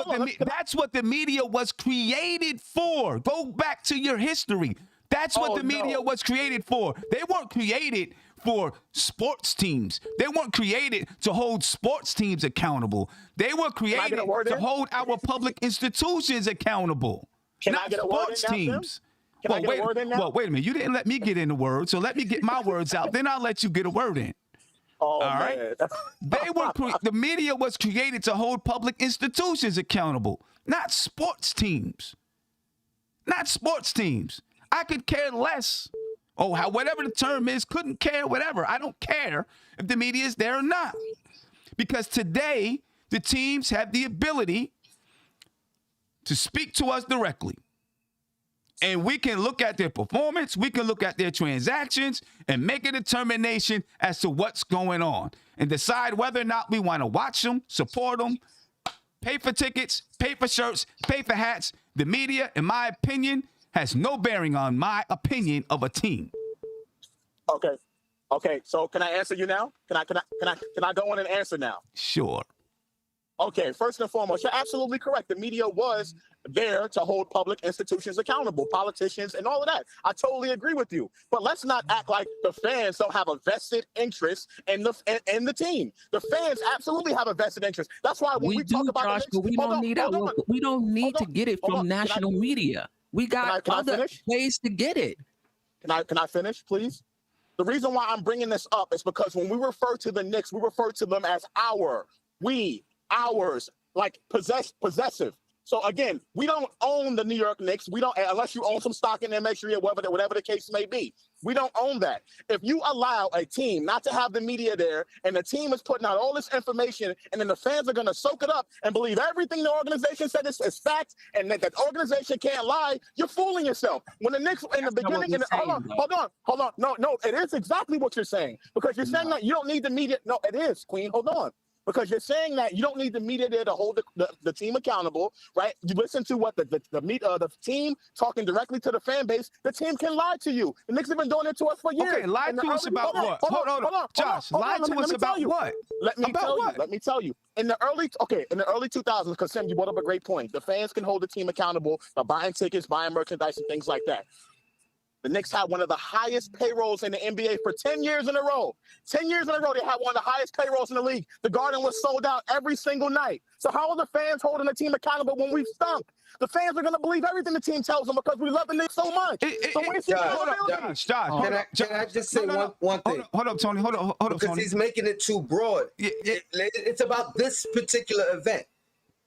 what the media was created for. Go back to your history. That's what the media was created for. They weren't created for sports teams. They weren't created to hold sports teams accountable. They were created to hold our public institutions accountable. Not sports teams. Well, wait a minute. You didn't let me get in the word, so let me get my words out. Then I'll let you get a word in. All right. The media was created to hold public institutions accountable, not sports teams. Not sports teams. I could care less. Whatever the term is, couldn't care, whatever. I don't care if the media is there or not. Because today, the teams have the ability to speak to us directly. And we can look at their performance, we can look at their transactions, and make a determination as to what's going on. And decide whether or not we want to watch them, support them, pay for tickets, pay for shirts, pay for hats. The media, in my opinion, has no bearing on my opinion of a team. Okay. So can I answer you now? Can I go on and answer now? Sure. Okay. First and foremost, you're absolutely correct. The media was there to hold public institutions accountable, politicians, and all of that. I totally agree with you. But let's not act like the fans don't have a vested interest in the team. The fans absolutely have a vested interest. That's why when we talk about Josh, but we don't need to get it from national media. We got other ways to get it. Can I finish, please? The reason why I'm bringing this up is because when we refer to the Knicks, we refer to them as ours, like possessive. So again, we don't own the New York Knicks. We don't, unless you own some stock in them, make sure whatever the case may be. We don't own that. If you allow a team not to have the media there, and the team is putting out all this information, and then the fans are going to soak it up and believe everything the organization said is fact, and that organization can't lie, you're fooling yourself. When the Knicks in the beginning, hold on. No, it is exactly what you're saying, because you're saying that you don't need the media. No, it is, Queen. Hold on. Because you're saying that you don't need the media there to hold the team accountable, right? You listen to what the team talking directly to the fan base. The team can lie to you. The Knicks have been doing it to us for years. Okay, lie to us about what? Hold on, Josh. Lie to us about what? Let me tell you. In the early 2000s, because Sam, you brought up a great point. The fans can hold the team accountable by buying tickets, buying merchandise, and things like that. The Knicks had one of the highest payrolls in the NBA for 10 years in a row. 10 years in a row, they had one of the highest payrolls in the league. The Garden was sold out every single night. So how are the fans holding the team accountable when we've stunk? The fans are going to believe everything the team tells them because we love the Knicks so much. Josh, can I just say one thing? Hold up, Tony. Hold up, because Tony. he's making it too broad. It's about this particular event.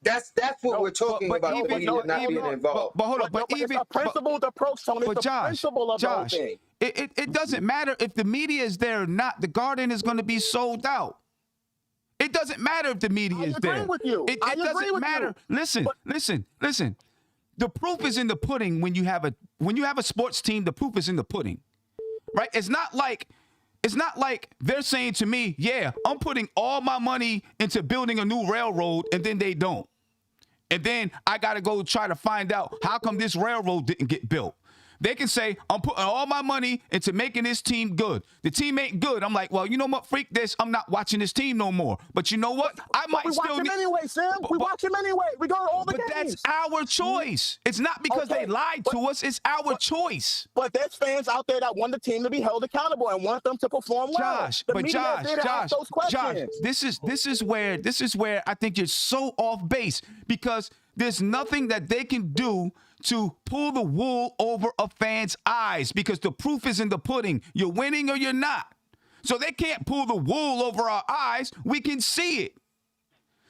That's what we're talking about. Not being involved. But hold on. It's a principled approach, Tony. It's the principle of the whole thing. It doesn't matter if the media is there or not. The Garden is going to be sold out. It doesn't matter if the media is there. I agree with you. It doesn't matter. Listen. The proof is in the pudding. When you have a sports team, the proof is in the pudding, right? It's not like they're saying to me, yeah, I'm putting all my money into building a new railroad, and then they don't. And then I got to go try to find out how come this railroad didn't get built. They can say, I'm putting all my money into making this team good. The team ain't good. I'm like, well, you know what? Freak this. I'm not watching this team no more. But you know what? I might still watch him anyway, Sam. We watch him anyway. We go to all the games. But that's our choice. It's not because they lied to us. It's our choice. But there's fans out there that want the team to be held accountable and want them to perform well. Josh, this is where I think you're so off base, because there's nothing that they can do to pull the wool over a fan's eyes because the proof is in the pudding. You're winning or you're not. So they can't pull the wool over our eyes. We can see it.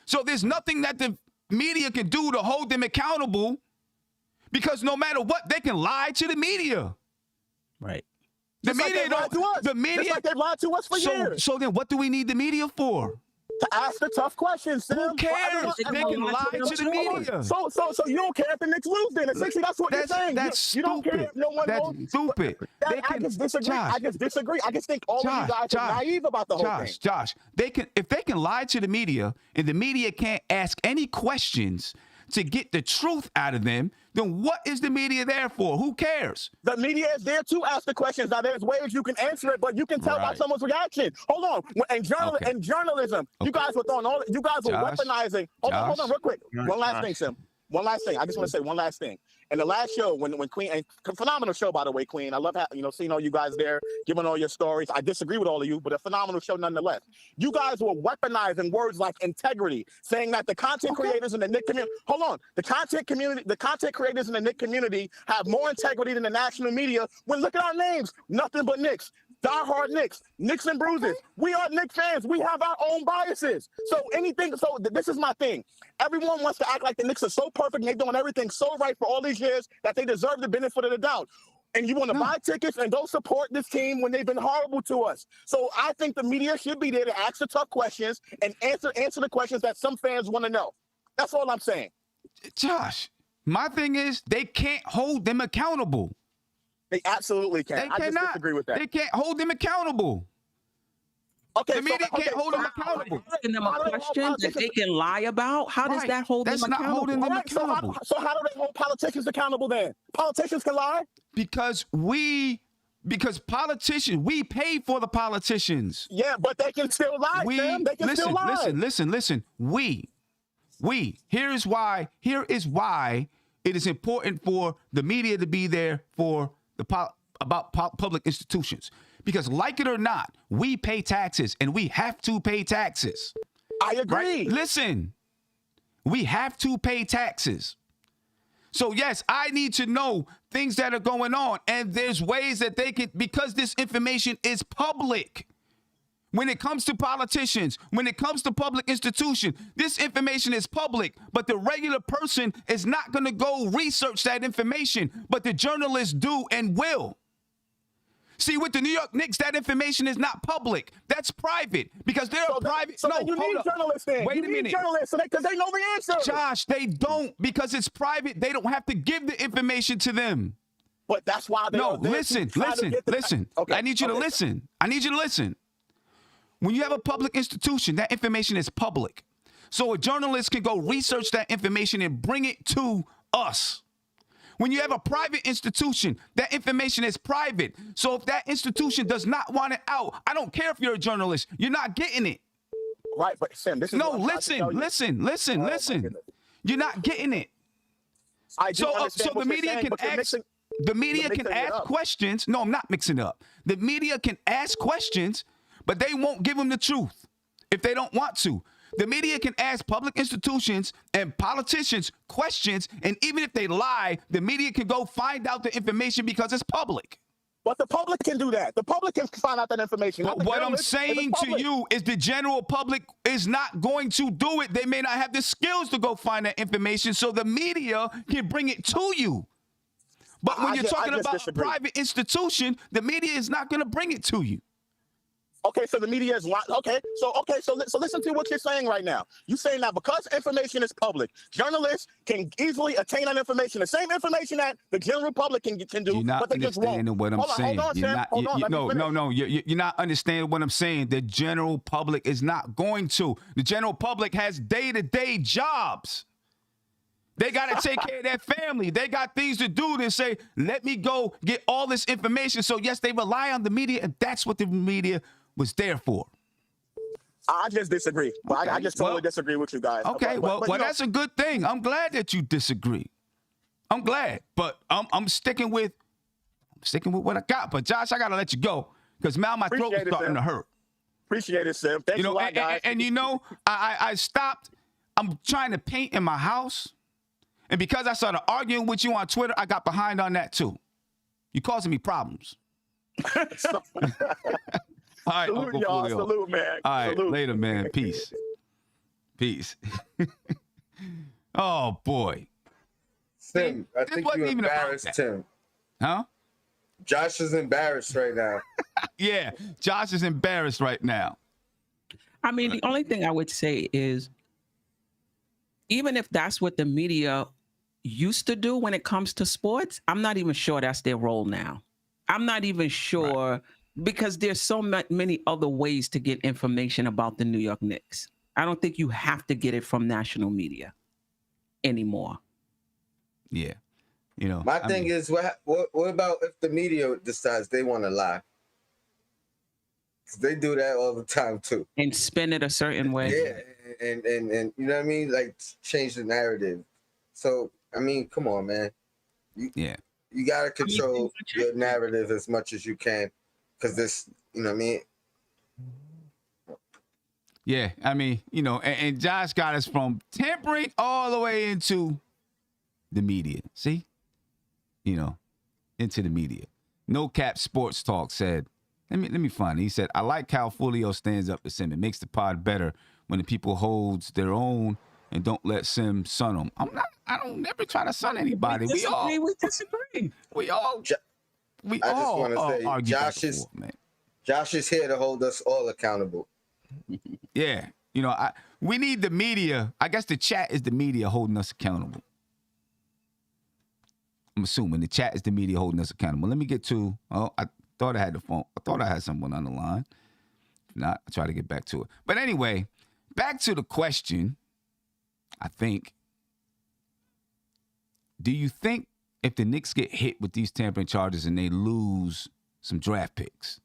So there's nothing that the media can do to hold them accountable because no matter what, they can lie to the media. Right. The Just like media they've lied to us. The media. Just like they've lied to us for years. So then what do we need the media for? To ask the tough questions, Sam. Who cares? They can lie to the media. So you don't care if the Knicks lose then. Essentially, that's what you're saying. That's you don't care stupid. if no one That's knows. stupid. I just disagree. I just disagree. I just think all of you guys are naive about the whole thing. Josh, if they can lie to the media and the media can't ask any questions to get the truth out of them, then what is the media there for? Who cares? The media is there to ask the questions. Now, there's ways you can answer it, but you can tell by someone's reaction. Hold on. In journalism, you guys were throwing all. You guys were weaponizing. Hold on, real quick. One last thing, Sim. One last thing. I just want to say one last thing. In the last show, when Queen, and phenomenal show, by the way, Queen. I love seeing all you guys there, giving all your stories. I disagree with all of you, but a phenomenal show nonetheless. You guys were weaponizing words like integrity, saying that the content creators in the Knicks community, the content creators in the Knicks community have more integrity than the national media. When look at our names, nothing but Knicks. Diehard Knicks, Knicks and bruises. We are Knicks fans. We have our own biases. So this is my thing. Everyone wants to act like the Knicks are so perfect and they're doing everything so right for all these years that they deserve the benefit of the doubt. And you want to buy tickets and don't support this team when they've been horrible to us. So I think the media should be there to ask the tough questions and answer the questions that some fans want to know. That's all I'm saying. Josh, my thing is they can't hold them accountable. They absolutely can. They I just disagree with that. They can't hold them accountable. Okay, the media can't hold them accountable. Asking them a question that they can lie about? How does that hold them accountable? That's not holding them accountable. So how do they hold politicians accountable then? Politicians can lie? Because politicians, we pay for the politicians. Yeah, but they can still lie, Sam. They can still lie. Listen. Here is why it is important for the media to be there for public institutions. Because like it or not, we pay taxes and we have to pay taxes. I agree. Right? Listen, we have to pay taxes. So yes, I need to know things that are going on. And there's ways that they can, because this information is public. When it comes to politicians, when it comes to public institutions, this information is public, but the regular person is not going to go research that information, but the journalists do and will. See, with the New York Knicks, that information is not public. That's private because they're private. So you need journalists then. Wait a minute. Journalists because they know the answer. Josh, they don't because it's private. They don't have to give the information to them. But that's why they listen. Okay. I need you to listen. I need you to listen. When you have a public institution, that information is public. So a journalist can go research that information and bring it to us. When you have a private institution, that information is private. So if that institution does not want it out, I don't care if you're a journalist, you're not getting it. Right, but Sam, this is listen. You're not getting it. So the media can ask. The media can ask questions. No, I'm not mixing it up. The media can ask questions, but they won't give them the truth if they don't want to. The media can ask public institutions and politicians questions, and even if they lie, the media can go find out the information because it's public. But the public can do that. The public can find out that information. What I'm saying to you is the general public is not going to do it. They may not have the skills to go find that information, so the media can bring it to you. But when you're talking about a private institution, the media is not going to bring it to you. Okay, so the media is okay. So listen to what you're saying right now. You're saying that because information is public, journalists can easily attain that information, the same information that the general public can do, but they just won't. You're not understanding what I'm saying. You're not understanding what I'm saying. The general public is not going to. The general public has day-to-day jobs. They got to take care of their family. They got things to do to say, let me go get all this information. So yes, they rely on the media, and that's what the media was there for. I just disagree. Okay. I just totally disagree with you guys. Okay, well, that's a good thing. I'm glad that you disagree. I'm glad, but I'm sticking with what I got. But Josh, I gotta let you go because now my throat is starting to hurt. Appreciate it, Sim. Thanks a lot, guys. And I stopped. I'm trying to paint in my house, And because I started arguing with you on Twitter, I got behind on that too. You're causing me problems. So, All right, salute, Uncle y'all. Foolio. Salute, man. All right, Salute. later, man. Peace. Peace. Oh, boy. Tim, I This think wasn't you even about embarrassed that. Tim. Huh? Josh is embarrassed right now. Yeah, Josh is embarrassed right now. I mean, the only thing I would say is, even if that's what the media used to do when it comes to sports, I'm not even sure that's their role now. I'm not even sure because there's so many other ways to get information about the New York Knicks. I don't think you have to get it from national media anymore. Yeah. You know, My thing is, what about if the media decides they want to lie? 'Cause they do that all the time too. And spin it a certain way. Yeah, and you know what I mean? Like change the narrative. So I mean, come on, man. Yeah. You gotta control your narrative as much as you can, because this, you know what I mean? Yeah, I mean, you know, and Josh got us from tampering all the way into the media. See? You know, into the media. No Cap Sports Talk said, let me find it. He said, I like how Foolio stands up to Sim. It makes the pod better when the people holds their own and don't let Sim sun them. I don't never try to sun anybody. We disagree. all want to say, argue back Josh and is- forth, man. Josh is here to hold us all accountable. Yeah. You know, we need the media. I guess the chat is the media holding us accountable. I'm assuming the chat is the media holding us accountable. Let me get to, I thought I had the phone. I thought I had someone on the line. If not, I'll try to get back to it. But anyway, back to the question, I think. Do you think if the Knicks get hit with these tampering charges and they lose some draft picks,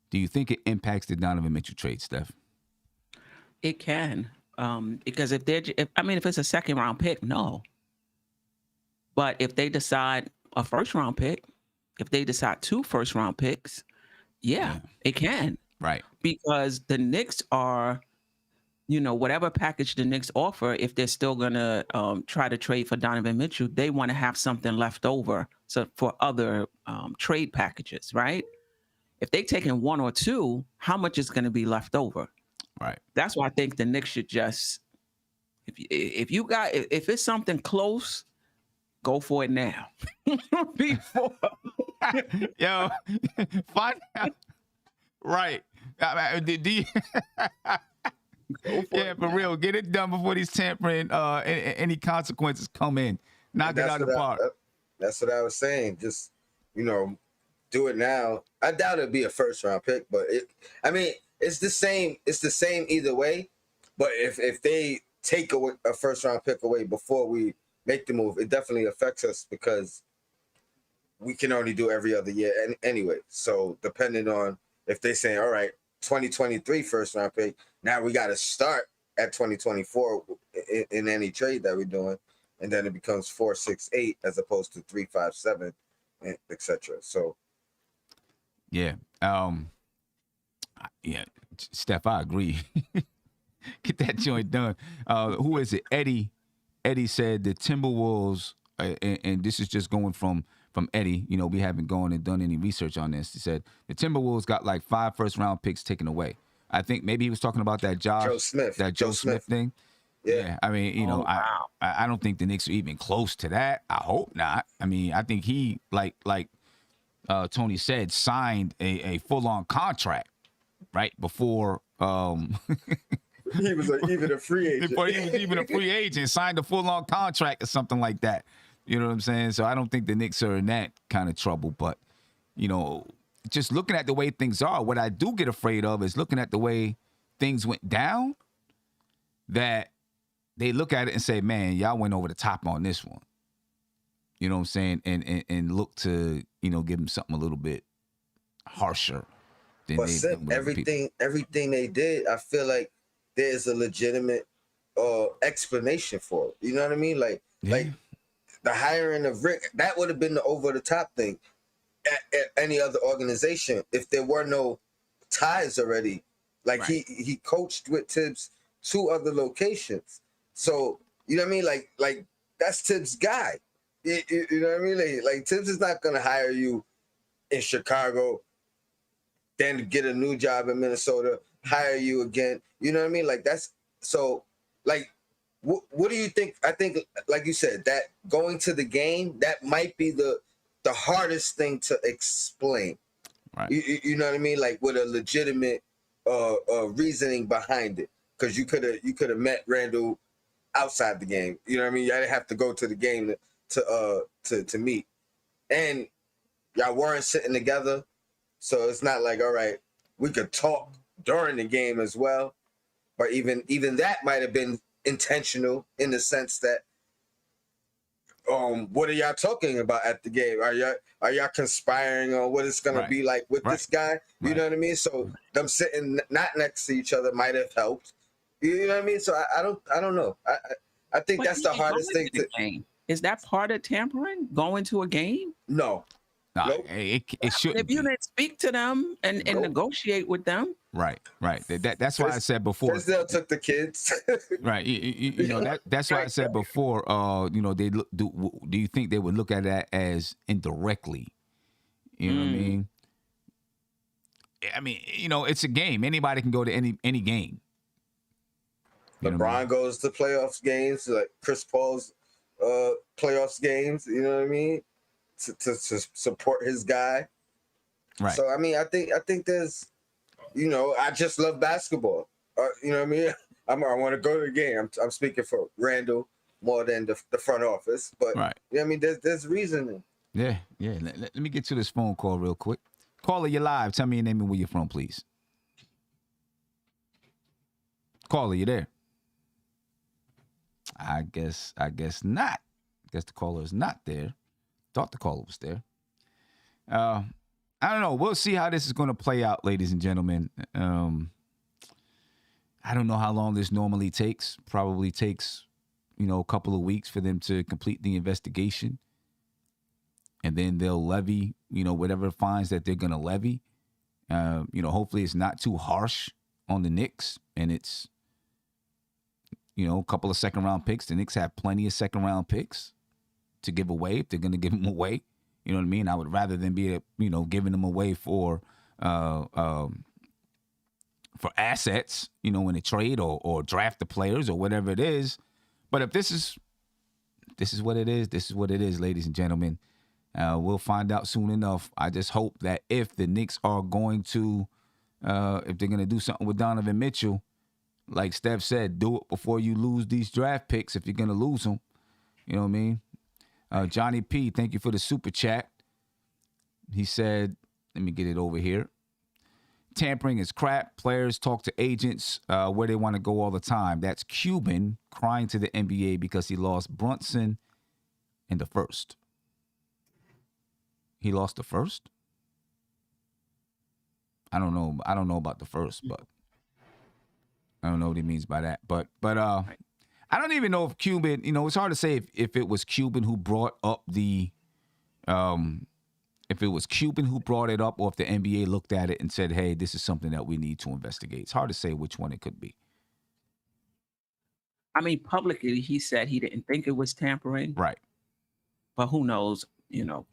do you think it impacts the Donovan Mitchell trade, Steph? It can, because if it's a second round pick, no. But if they decide a first round pick, if they decide 2 first round picks, yeah, it can. Right. Because the Knicks are, you know, whatever package the Knicks offer, if they're still gonna try to trade for Donovan Mitchell, they want to have something left over for other trade packages, right? If they take in 1 or 2, how much is going to be left over? Right. That's why I think the Knicks should just, if it's something close, go for it now. Before. Yo, find out. Right. Do you, yeah, for real. Get it done before these tampering, any consequences come in. Knock it out of the park. That's what I was saying. Just, you know, do it now. I doubt it'd be a first round pick, but it's the same. It's the same either way. But if they take a first round pick away before we make the move, it definitely affects us because we can only do every other year anyway. So depending on if they say, all right, 2023 first round pick, now we got to start at 2024 in any trade that we're doing, and then it becomes 4, 6, 8 as opposed to 3, 5, 7, etc. So. Yeah. Yeah, Steph, I agree. Get that joint done. Who is it? Eddie said the Timberwolves, and this is just going from Eddie. You know, we haven't gone and done any research on this. He said the Timberwolves got like 5 first-round picks taken away. I think maybe he was talking about that Joe Smith thing. Yeah. I mean, you know, wow. I don't think the Knicks are even close to that. I hope not. I mean, I think he, like Tony said, signed a full-on contract right before he was even a free agent. Before he was even a free agent, signed a full-on contract or something like that. You know what I'm saying? So I don't think the Knicks are in that kind of trouble. But, you know, just looking at the way things are, what I do get afraid of is looking at the way things went down, that they look at it and say, man, y'all went over the top on this one. You know what I'm saying? And look to, you know, give them something a little bit harsher than everything they did, I feel like there's a legitimate explanation for it. You know what I mean? Like the hiring of Rick, that would have been the over the top thing at any other organization if there were no ties already. Like he coached with Tibbs 2 other locations. So, you know what I mean? Like that's Tibbs' guy. You know what I mean? Like Tibbs is not gonna hire you in Chicago, then get a new job in Minnesota, hire you again. You know what I mean? Like that's so. Like, what do you think? I think, like you said, that going to the game, that might be the hardest thing to explain. Right. You know what I mean? Like with a legitimate reasoning behind it, because you could have met Randall outside the game. You know what I mean? You didn't have to go to the game to meet, and y'all weren't sitting together, so it's not like, all right, we could talk during the game as well. But even that might have been intentional in the sense that, what are y'all talking about at the game? Are y'all conspiring on what it's gonna be like with this guy? You know what I mean? So them sitting not next to each other might have helped. You know what I mean? So I don't know. I think that's the hardest thing to. Game. Is that part of tampering? Going to a game? No. Nah, Nope. it shouldn't. If you didn't speak to them and negotiate with them, right. That's why I said before. Fizdale took the kids. Right. You know that's why I said before. You know, they do you think they would look at that as indirectly? You know what I mean? I mean, you know, it's a game. Anybody can go to any game. You know what I LeBron mean? goes to playoffs games, like Chris Paul's playoffs games. You know what I mean? To support his guy. Right. So I mean, I think there's, you know, I just love basketball. You know what I mean? I want to go to the game. I'm speaking for Randall more than the front office, but Right. you know what I mean, there's reasoning. Yeah. Let me get to this phone call real quick. Caller, you're live. Tell me your name and where you're from, please. Caller, you there? I guess not. I guess the caller is not there. Thought the caller was there. I don't know. We'll see how this is going to play out, ladies and gentlemen. I don't know how long this normally takes. Probably takes, you know, a couple of weeks for them to complete the investigation. And then they'll levy, you know, whatever fines that they're going to levy. You know, hopefully it's not too harsh on the Knicks. And it's, you know, a couple of second-round picks. The Knicks have plenty of second-round picks to give away if they're going to give them away. You know what I mean? I would rather than be, you know, giving them away for assets, you know, in a trade or draft the players or whatever it is. But if this is what it is, this is what it is, ladies and gentlemen. We'll find out soon enough. I just hope that if the Knicks are going to, if they're going to do something with Donovan Mitchell, like Steph said, do it before you lose these draft picks if you're going to lose them. You know what I mean? Johnny P, thank you for the super chat. He said, let me get it over here. Tampering is crap. Players talk to agents where they want to go all the time. That's Cuban crying to the NBA because he lost Brunson in the first. He lost the first? I don't know about the first, but I don't know what he means by that. But I don't even know if Cuban, you know, it's hard to say if it was Cuban who brought up the if it was Cuban who brought it up or if the NBA looked at it and said, hey, this is something that we need to investigate. It's hard to say which one it could be. I mean, publicly, he said he didn't think it was tampering. Right. But who knows, you know,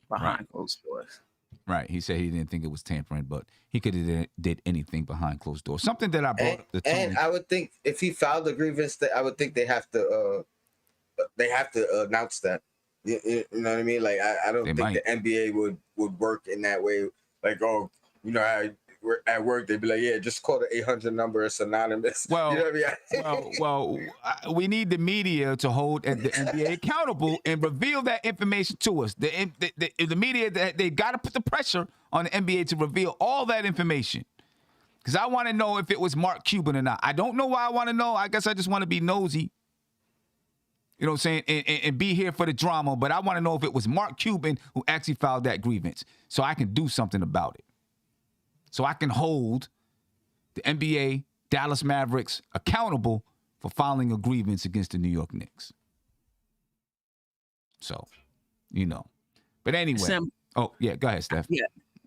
behind closed doors. Right. He said he didn't think it was tampering, but he could have did anything behind closed doors. Something that I brought up to Tony. And I would think if he filed a grievance, that I would think they have to announce that. You know what I mean? Like I don't think the NBA would work in that way. Like, oh, you know how at work they'd be like, yeah, just call the 800 number. It's anonymous. Well, you know what I mean? well, we need the media to hold the NBA accountable and reveal that information to us. The media, they got to put the pressure on the NBA to reveal all that information. Because I want to know if it was Mark Cuban or not. I don't know why I want to know. I guess I just want to be nosy. You know what I'm saying? And be here for the drama. But I want to know if it was Mark Cuban who actually filed that grievance so I can do something about it. So I can hold the NBA, Dallas Mavericks accountable for filing a grievance against the New York Knicks. So, you know. But anyway. Sim, oh, yeah, go ahead, Steph. Yeah.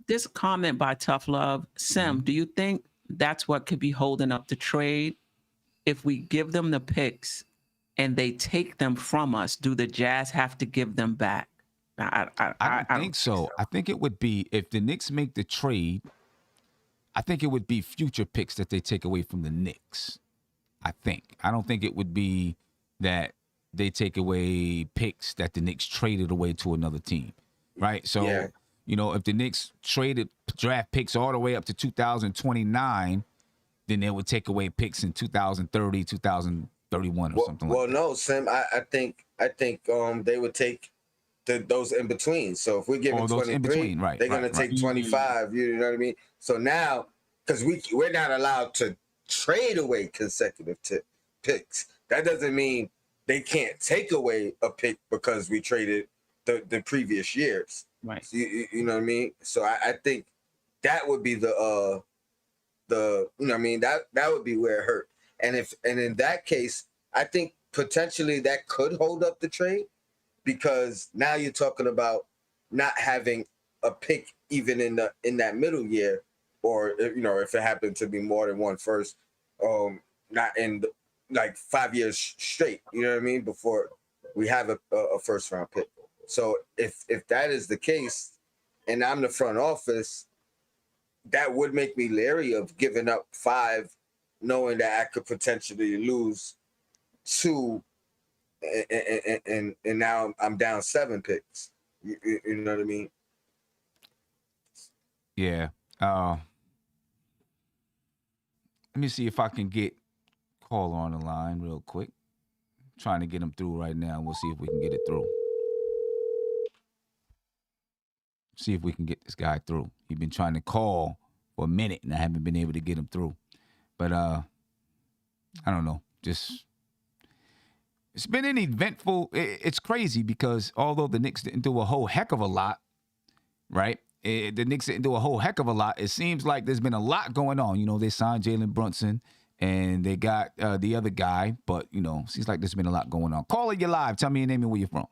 This comment by Tough Love. Sim, do you think that's what could be holding up the trade? If we give them the picks and they take them from us, do the Jazz have to give them back? I don't think so. I think it would be, if the Knicks make the trade, I think it would be future picks that they take away from the Knicks. I don't think it would be that they take away picks that the Knicks traded away to another team, right? So, you know, if the Knicks traded draft picks all the way up to 2029, then they would take away picks in 2030, 2031 or something like that. Well, no, Sam, I think they would take those in between. So if we're giving 23, right, they're going to take 25, you know what I mean? So now, because we're not allowed to trade away consecutive picks, that doesn't mean they can't take away a pick because we traded the previous years. Right. So you know what I mean? So I think that would be the you know what I mean, that would be where it hurt. And in that case, I think potentially that could hold up the trade, because now you're talking about not having a pick even in that middle year, or you know, if it happened to be more than one first, not in like 5 years straight, you know what I mean, before we have a first round pick. So if that is the case, and I'm the front office, that would make me leery of giving up 5, knowing that I could potentially lose 2, and now I'm down 7 picks. You know what I mean? Yeah. Let me see if I can get caller on the line real quick. Trying to get him through right now. We'll see if we can get it through. See if we can get this guy through. He's been trying to call for a minute, and I haven't been able to get him through. But I don't know. Just, it's been an eventful. It's crazy because although the Knicks didn't do a whole heck of a lot, right? The Knicks didn't do a whole heck of a lot. It seems like there's been a lot going on. You know, they signed Jalen Brunson, and they got the other guy. But, you know, seems like there's been a lot going on. Caller, you live. Tell me your name and where you're from.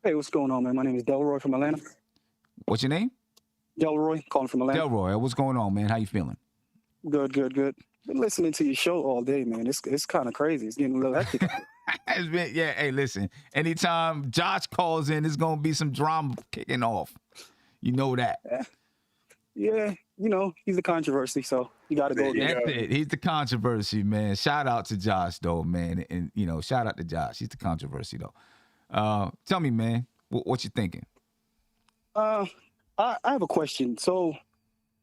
Hey, what's going on, man? My name is Delroy from Atlanta. What's your name? Delroy, calling from Atlanta. Delroy, what's going on, man? How you feeling? Good. Been listening to your show all day, man. It's kind of crazy. It's getting a little hectic. It's been, yeah, hey, listen. Anytime Josh calls in, there's going to be some drama kicking off. You know that. Yeah, you know, he's a controversy, so you got to go again. That's it. He's the controversy, man. Shout out to Josh, though, man. And, you know, shout out to Josh. He's the controversy, though. Tell me, man, what you thinking? I have a question. So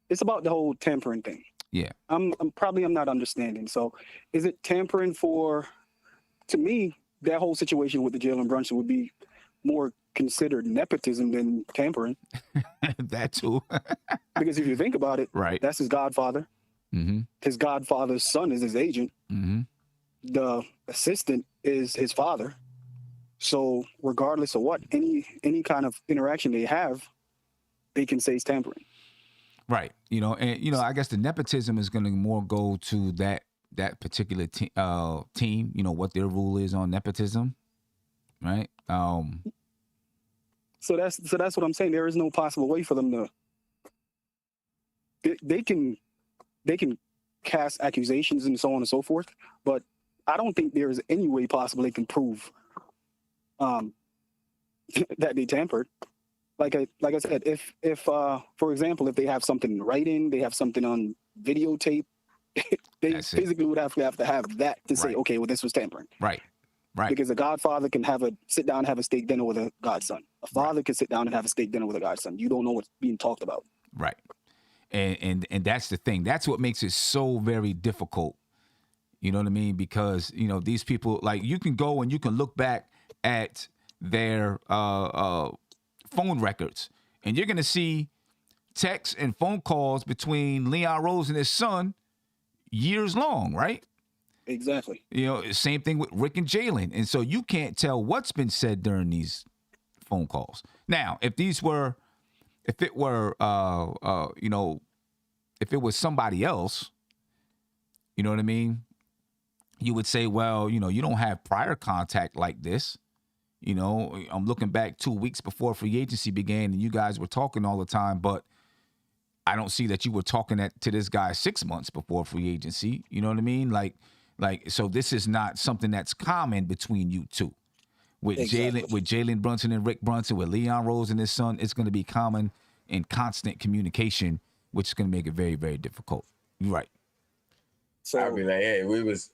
it's about the whole tampering thing. Yeah. I'm not understanding. So is it tampering to me, that whole situation with the Jalen Brunson would be more considered nepotism than tampering. That too. Because if you think about it, right, that's his godfather. Mm-hmm. His godfather's son is his agent. Mm-hmm. The assistant is his father. So regardless of what, any kind of interaction they have, they can say it's tampering. Right. You know, and, you know, I guess the nepotism is going to more go to that particular team, you know, what their rule is on nepotism. Right. So that's what I'm saying. There is no possible way for them to. They can cast accusations and so on and so forth, but I don't think there is any way possible they can prove that they tampered. Like I said, if for example, if they have something in writing, they have something on videotape, they physically would have to have that to say, okay, well, this was tampering. Right. Right. Because a godfather can sit down and have a steak dinner with a godson. A father can sit down and have a steak dinner with a godson. You don't know what's being talked about. Right. And that's the thing. That's what makes it so very difficult. You know what I mean? Because, you know, these people, like, you can go and you can look back at their phone records, and you're going to see texts and phone calls between Leon Rose and his son years long, right? Exactly. You know, same thing with Rick and Jalen. And so you can't tell what's been said during these phone calls. Now, if it were, you know, if it was somebody else, you know what I mean? You would say, well, you know, you don't have prior contact like this. You know, I'm looking back 2 weeks before free agency began, and you guys were talking all the time, but I don't see that you were talking to this guy 6 months before free agency. You know what I mean? Like Like, so this is not something that's common between you two. With Jalen Brunson and Rick Brunson, with Leon Rose and his son, it's going to be common and constant communication, which is going to make it very, very difficult. You're right. So I'd be like, hey, we was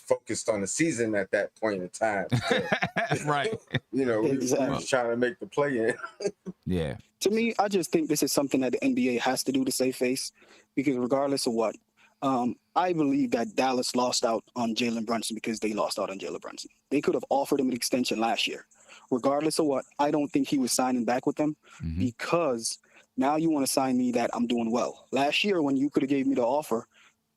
focused on the season at that point in time. So, right. We was trying to make the play in. Yeah. To me, I just think this is something that the NBA has to do to save face, because regardless of what, I believe that Dallas lost out on Jalen Brunson because they lost out on Jalen Brunson. They could have offered him an extension last year. Regardless of what, I don't think he was signing back with them because now you want to sign me that I'm doing well. Last year, when you could have gave me the offer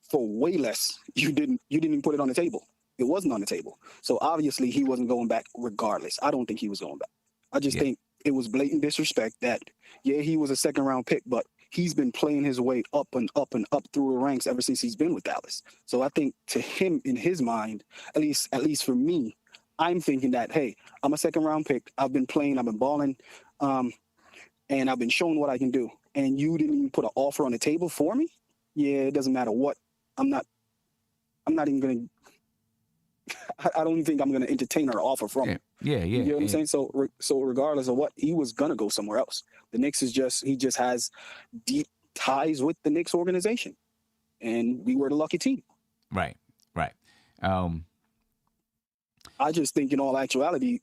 for way less, you didn't even put it on the table. It wasn't on the table. So obviously he wasn't going back regardless. I don't think he was going back. I just think it was blatant disrespect that, he was a second round pick, but he's been playing his way up and up and up through the ranks ever since he's been with Dallas. So I think to him, in his mind, at least for me, I'm thinking that, hey, I'm a second round pick. I've been playing, I've been balling, and I've been showing what I can do. And you didn't even put an offer on the table for me? Yeah, it doesn't matter what. I'm not even going to, I don't even think I'm going to entertain her offer from him. Yeah. You know what I'm saying? So regardless of what, he was going to go somewhere else. The Knicks he just has deep ties with the Knicks organization. And we were the lucky team. Right. I just think in all actuality,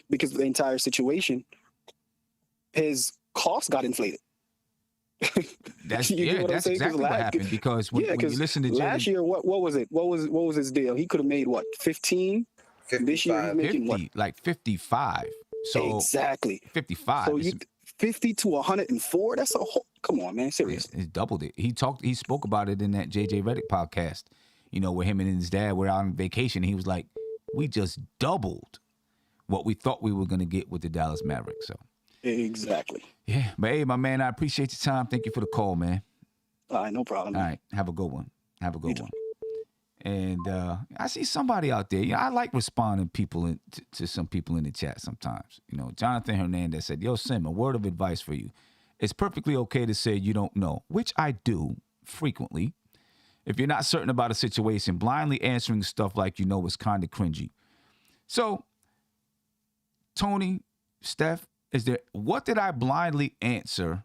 because of the entire situation, his costs got inflated. That's exactly what happened, because when you listen to last year, what was it? What was his deal? He could have made what, 15? This year he's making 50, what? like 55. So exactly 55. So 50 to 104. That's a whole. Come on, man, seriously. He doubled it. He spoke about it in that JJ Redick podcast. Where him and his dad were out on vacation. He was like, we just doubled what we thought we were going to get with the Dallas Mavericks. So. Exactly. Yeah, but hey, my man, I appreciate your time. Thank you for the call, man. All right, no problem. All right, have a good one. And I see somebody out there. I like responding to some people in the chat sometimes. Jonathan Hernandez said, "Yo, Sim, a word of advice for you. It's perfectly okay to say you don't know, which I do frequently. If you're not certain about a situation, blindly answering stuff like you know is kind of cringy." So, Tony, Steph, what did I blindly answer?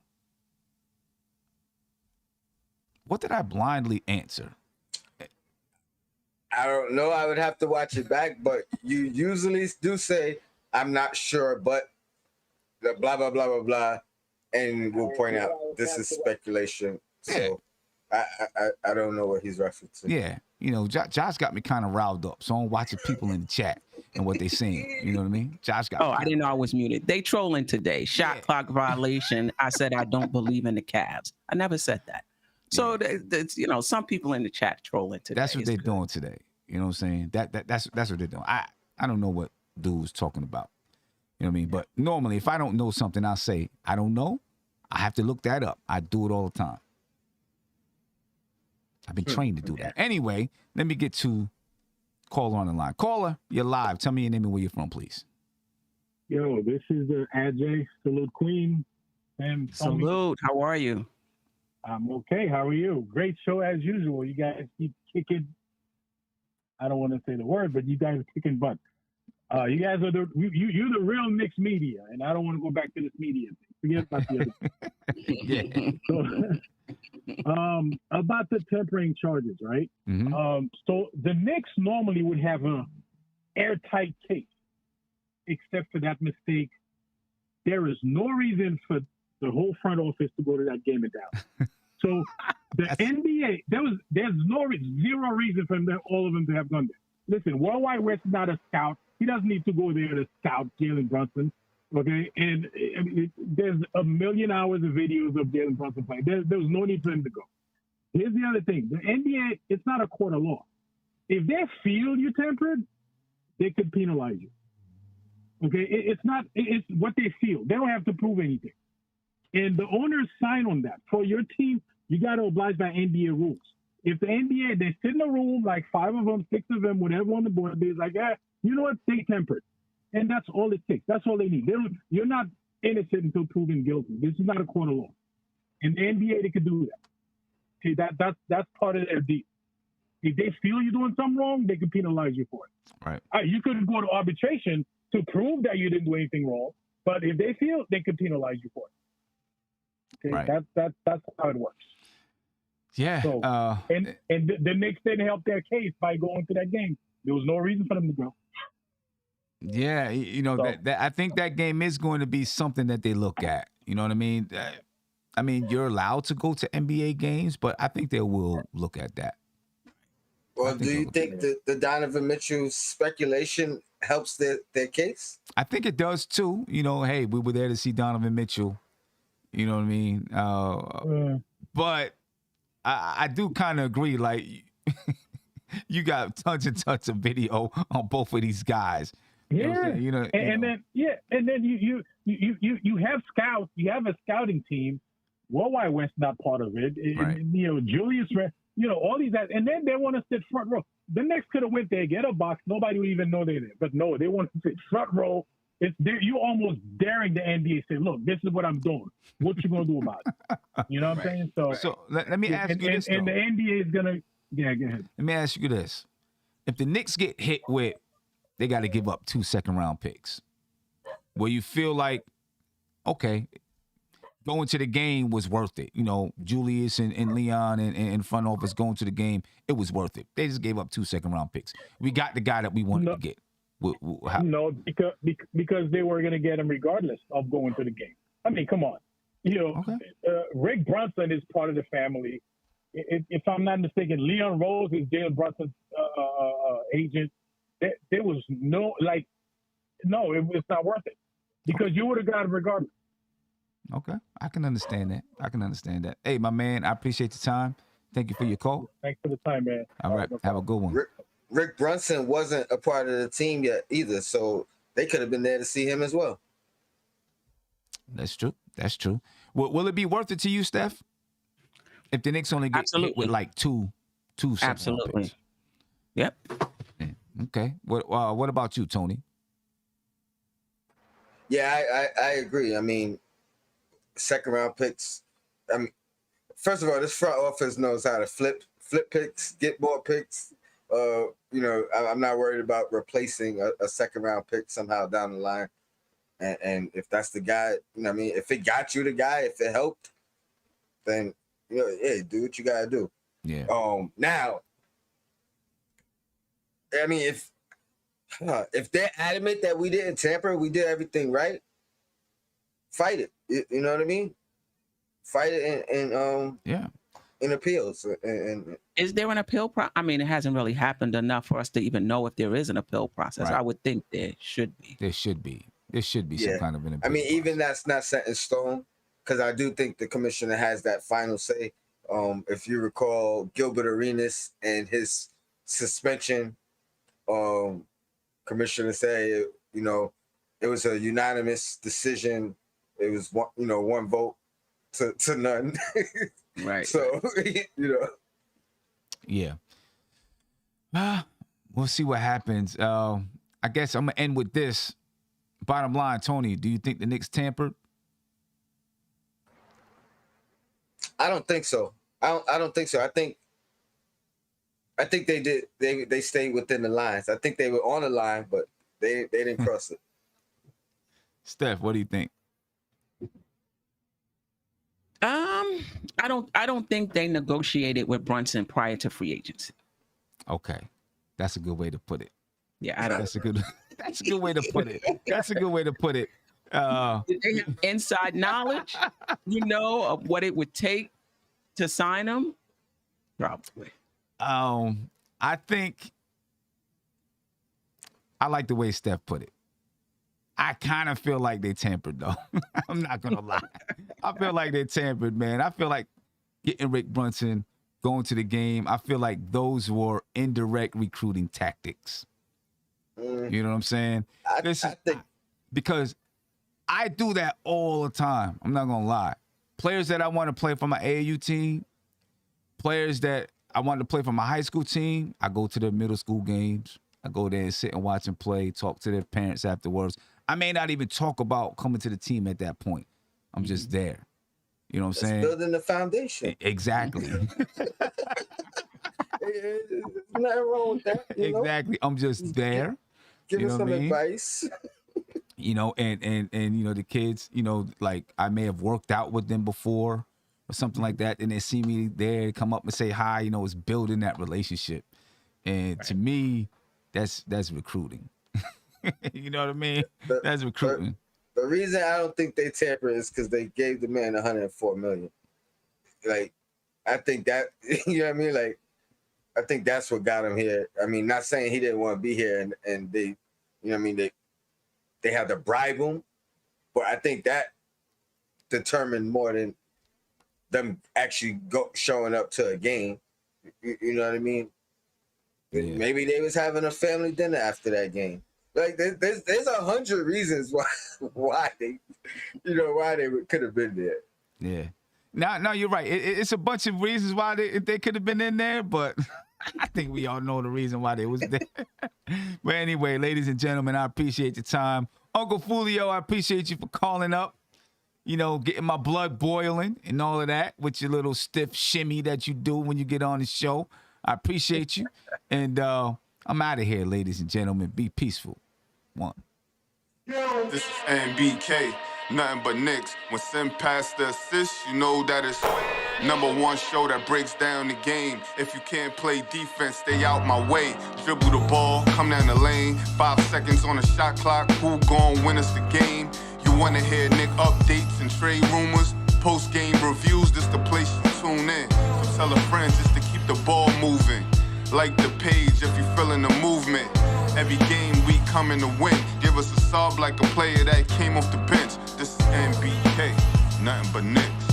I don't know. I would have to watch it back, but you usually do say, I'm not sure, but the blah, blah, blah, blah, blah. And we'll point out this is speculation. So I don't know what he's referencing. Yeah. Josh got me kind of riled up. So I'm watching people in the chat and what they saying. You know what I mean? Josh got I didn't know I was muted. They trolling today. Shot clock violation. I said I don't believe in the Cavs. I never said that. So some people in the chat trolling today. That's what they're doing today. You know what I'm saying? That's what they're doing. I don't know what dude's talking about. You know what I mean? But normally, if I don't know something, I'll say, I don't know. I have to look that up. I do it all the time. I've been trained to do that. Anyway, let me get to caller on the line. Caller, you're live. Tell me your name and where you're from, please. Yo, this is Ajay. Salute, Queen. And salute. How are you? I'm okay. How are you? Great show as usual. You guys keep kicking. I don't want to say the word, but you guys are kicking butt. You guys are you're the real Knicks media, and I don't want to go back to this media thing. Forget about the other. So, about the tampering charges, right? Mm-hmm. So the Knicks normally would have a airtight case, except for that mistake. There is no reason for the whole front office to go to that game in Dallas. So the NBA, there's zero reason for all of them to have gone there. Listen, Worldwide West is not a scout. He doesn't need to go there to scout Jalen Brunson. Okay, and there's a million hours of videos of Jalen Brunson playing. There's no need for him to go. Here's the other thing: the NBA, it's not a court of law. If they feel you tampered, they could penalize you. Okay, it's what they feel. They don't have to prove anything. And the owners sign on that. For your team, you got to oblige by NBA rules. If the NBA, they sit in a room, like 5 of them, 6 of them, whatever on the board, they're like, you know what, they tempered. And that's all it takes. That's all they need. You're not innocent until proven guilty. This is not a court of law. In the NBA, they could do that. Okay, that's part of their deal. If they feel you're doing something wrong, they can penalize you for it. Right. You could go to arbitration to prove that you didn't do anything wrong, but if they feel, they can penalize you for it. Okay? Right. That's how it works. Yeah. So, and the Knicks didn't help their case by going to that game. There was no reason for them to go. Yeah, you know, So, I think that game is going to be something that they look at. You know what I mean? You're allowed to go to NBA games, but I think they will look at that. Well, do you think the Donovan Mitchell speculation helps their case? I think it does too. You know, hey, we were there to see Donovan Mitchell. You know what I mean? But I do kind of agree. Like, you got tons and tons of video on both of these guys. Yeah, and then you have scouts. You have a scouting team. Worldwide West not part of it. Right. Julius, all these guys, and then they want to sit front row. The Knicks could have went there, get a box. Nobody would even know they're there. But no, they want to sit front row. You almost daring the NBA say, "Look, this is what I'm doing. What you gonna do about it?" You know what I'm saying? So let me ask you this. And the NBA is gonna, go ahead. Let me ask you this: if the Knicks get hit with, they got to give up 2 second-round picks, where you feel like, okay, going to the game was worth it. You know, Julius and Leon and front office going to the game, it was worth it. They just gave up 2 second-round picks. We got the guy that we wanted to get. No, because they were going to get him regardless of going to the game. I mean, come on. Rick Brunson is part of the family. If I'm not mistaken, Leon Rose is Jalen Brunson's agent. There was it's not worth it because you would have got him regardless. Okay, I can understand that. Hey, my man, I appreciate the time. Thank you for your call. Thanks for the time, man. All right, have a good one. Rick Brunson wasn't a part of the team yet either, so they could have been there to see him as well. That's true. Will it be worth it to you, Steph? If the Knicks only get hit with like two Absolutely. picks? Yep. Yeah. Okay. What about you, Tony? Yeah, I agree. I mean, second round picks. I mean, first of all, this front office knows how to flip picks, get more picks. I'm not worried about replacing a second round pick somehow down the line. And if that's the guy, if it got you the guy, if it helped, then do what you gotta do. Yeah. Now, I mean, if they're adamant that we didn't tamper, we did everything right, fight it. You know what I mean? Fight it in appeals. And is there an appeal process? I mean, it hasn't really happened enough for us to even know if there is an appeal process. Right. I would think there should be. There should be some kind of an appeal. I mean, even that's not set in stone, because I do think the commissioner has that final say. If you recall, Gilbert Arenas and his suspension, commissioner said, it was a unanimous decision. It was one vote to none. Right. So, Yeah. We'll see what happens. I guess I'm going to end with this. Bottom line, Tony, do you think the Knicks tampered? I don't think so. I don't think so. I think they did. They stayed within the lines. I think they were on the line, but they didn't cross it. Steph, what do you think? I don't think they negotiated with Brunson prior to free agency. Okay, that's a good way to put it. Yeah, that's a good way to put it. That's a good way to put it. Did they have inside knowledge, of what it would take to sign him? Probably. I think I like the way Steph put it. I kind of feel like they tampered, though. I'm not gonna lie. I feel like they tampered, man. I feel like getting Rick Brunson, going to the game. I feel like those were indirect recruiting tactics. You know what I'm saying? I think because I do that all the time. I'm not gonna lie. Players that I want to play for my AAU team, players that I want to play for my high school team, I go to their middle school games. I go there and sit and watch them play, talk to their parents afterwards. I may not even talk about coming to the team at that point. I'm just there. You know what I'm saying? Building the foundation. Exactly. There's nothing wrong with that. You know? Exactly. I'm just there. Give You us know some what I mean? advice. You know, and you know, the kids, you know, like I may have worked out with them before or something like that, and they see me there, come up and say hi. You know, it's building that relationship, and to me, that's recruiting. You know what I mean? That's recruiting. The reason I don't think they tampered is because they gave the man $104 million. Like, I think that, you know what I mean? Like, I think that's what got him here. I mean, not saying he didn't want to be here and they, you know what I mean? They had to bribe him, but I think that determined more than them actually showing up to a game. You know what I mean? Yeah. Maybe they was having a family dinner after that game. Like there's 100 reasons why they, you know, why they could have been there. Yeah. No, you're right. It's a bunch of reasons why they could have been in there, but I think we all know the reason why they was there. But anyway, ladies and gentlemen, I appreciate your time. Uncle Foolio, I appreciate you for calling up, you know, getting my blood boiling and all of that with your little stiff shimmy that you do when you get on the show. I appreciate you. And I'm out of here, ladies and gentlemen. Be peaceful. One. This is NBK, nothing but Knicks. When Sim passed the assist, you know that it's #1 show that breaks down the game. If you can't play defense, stay out my way. Dribble the ball, come down the lane. 5 seconds on the shot clock, who gon' win us the game? You wanna hear Nick updates and trade rumors? Post-game reviews, this the place you tune in. So tell a friend just to keep the ball moving. Like the page if you feeling the movement. Every game we coming to win. Give us a sub like a player that came off the bench. This is NBK, nothing but Knicks.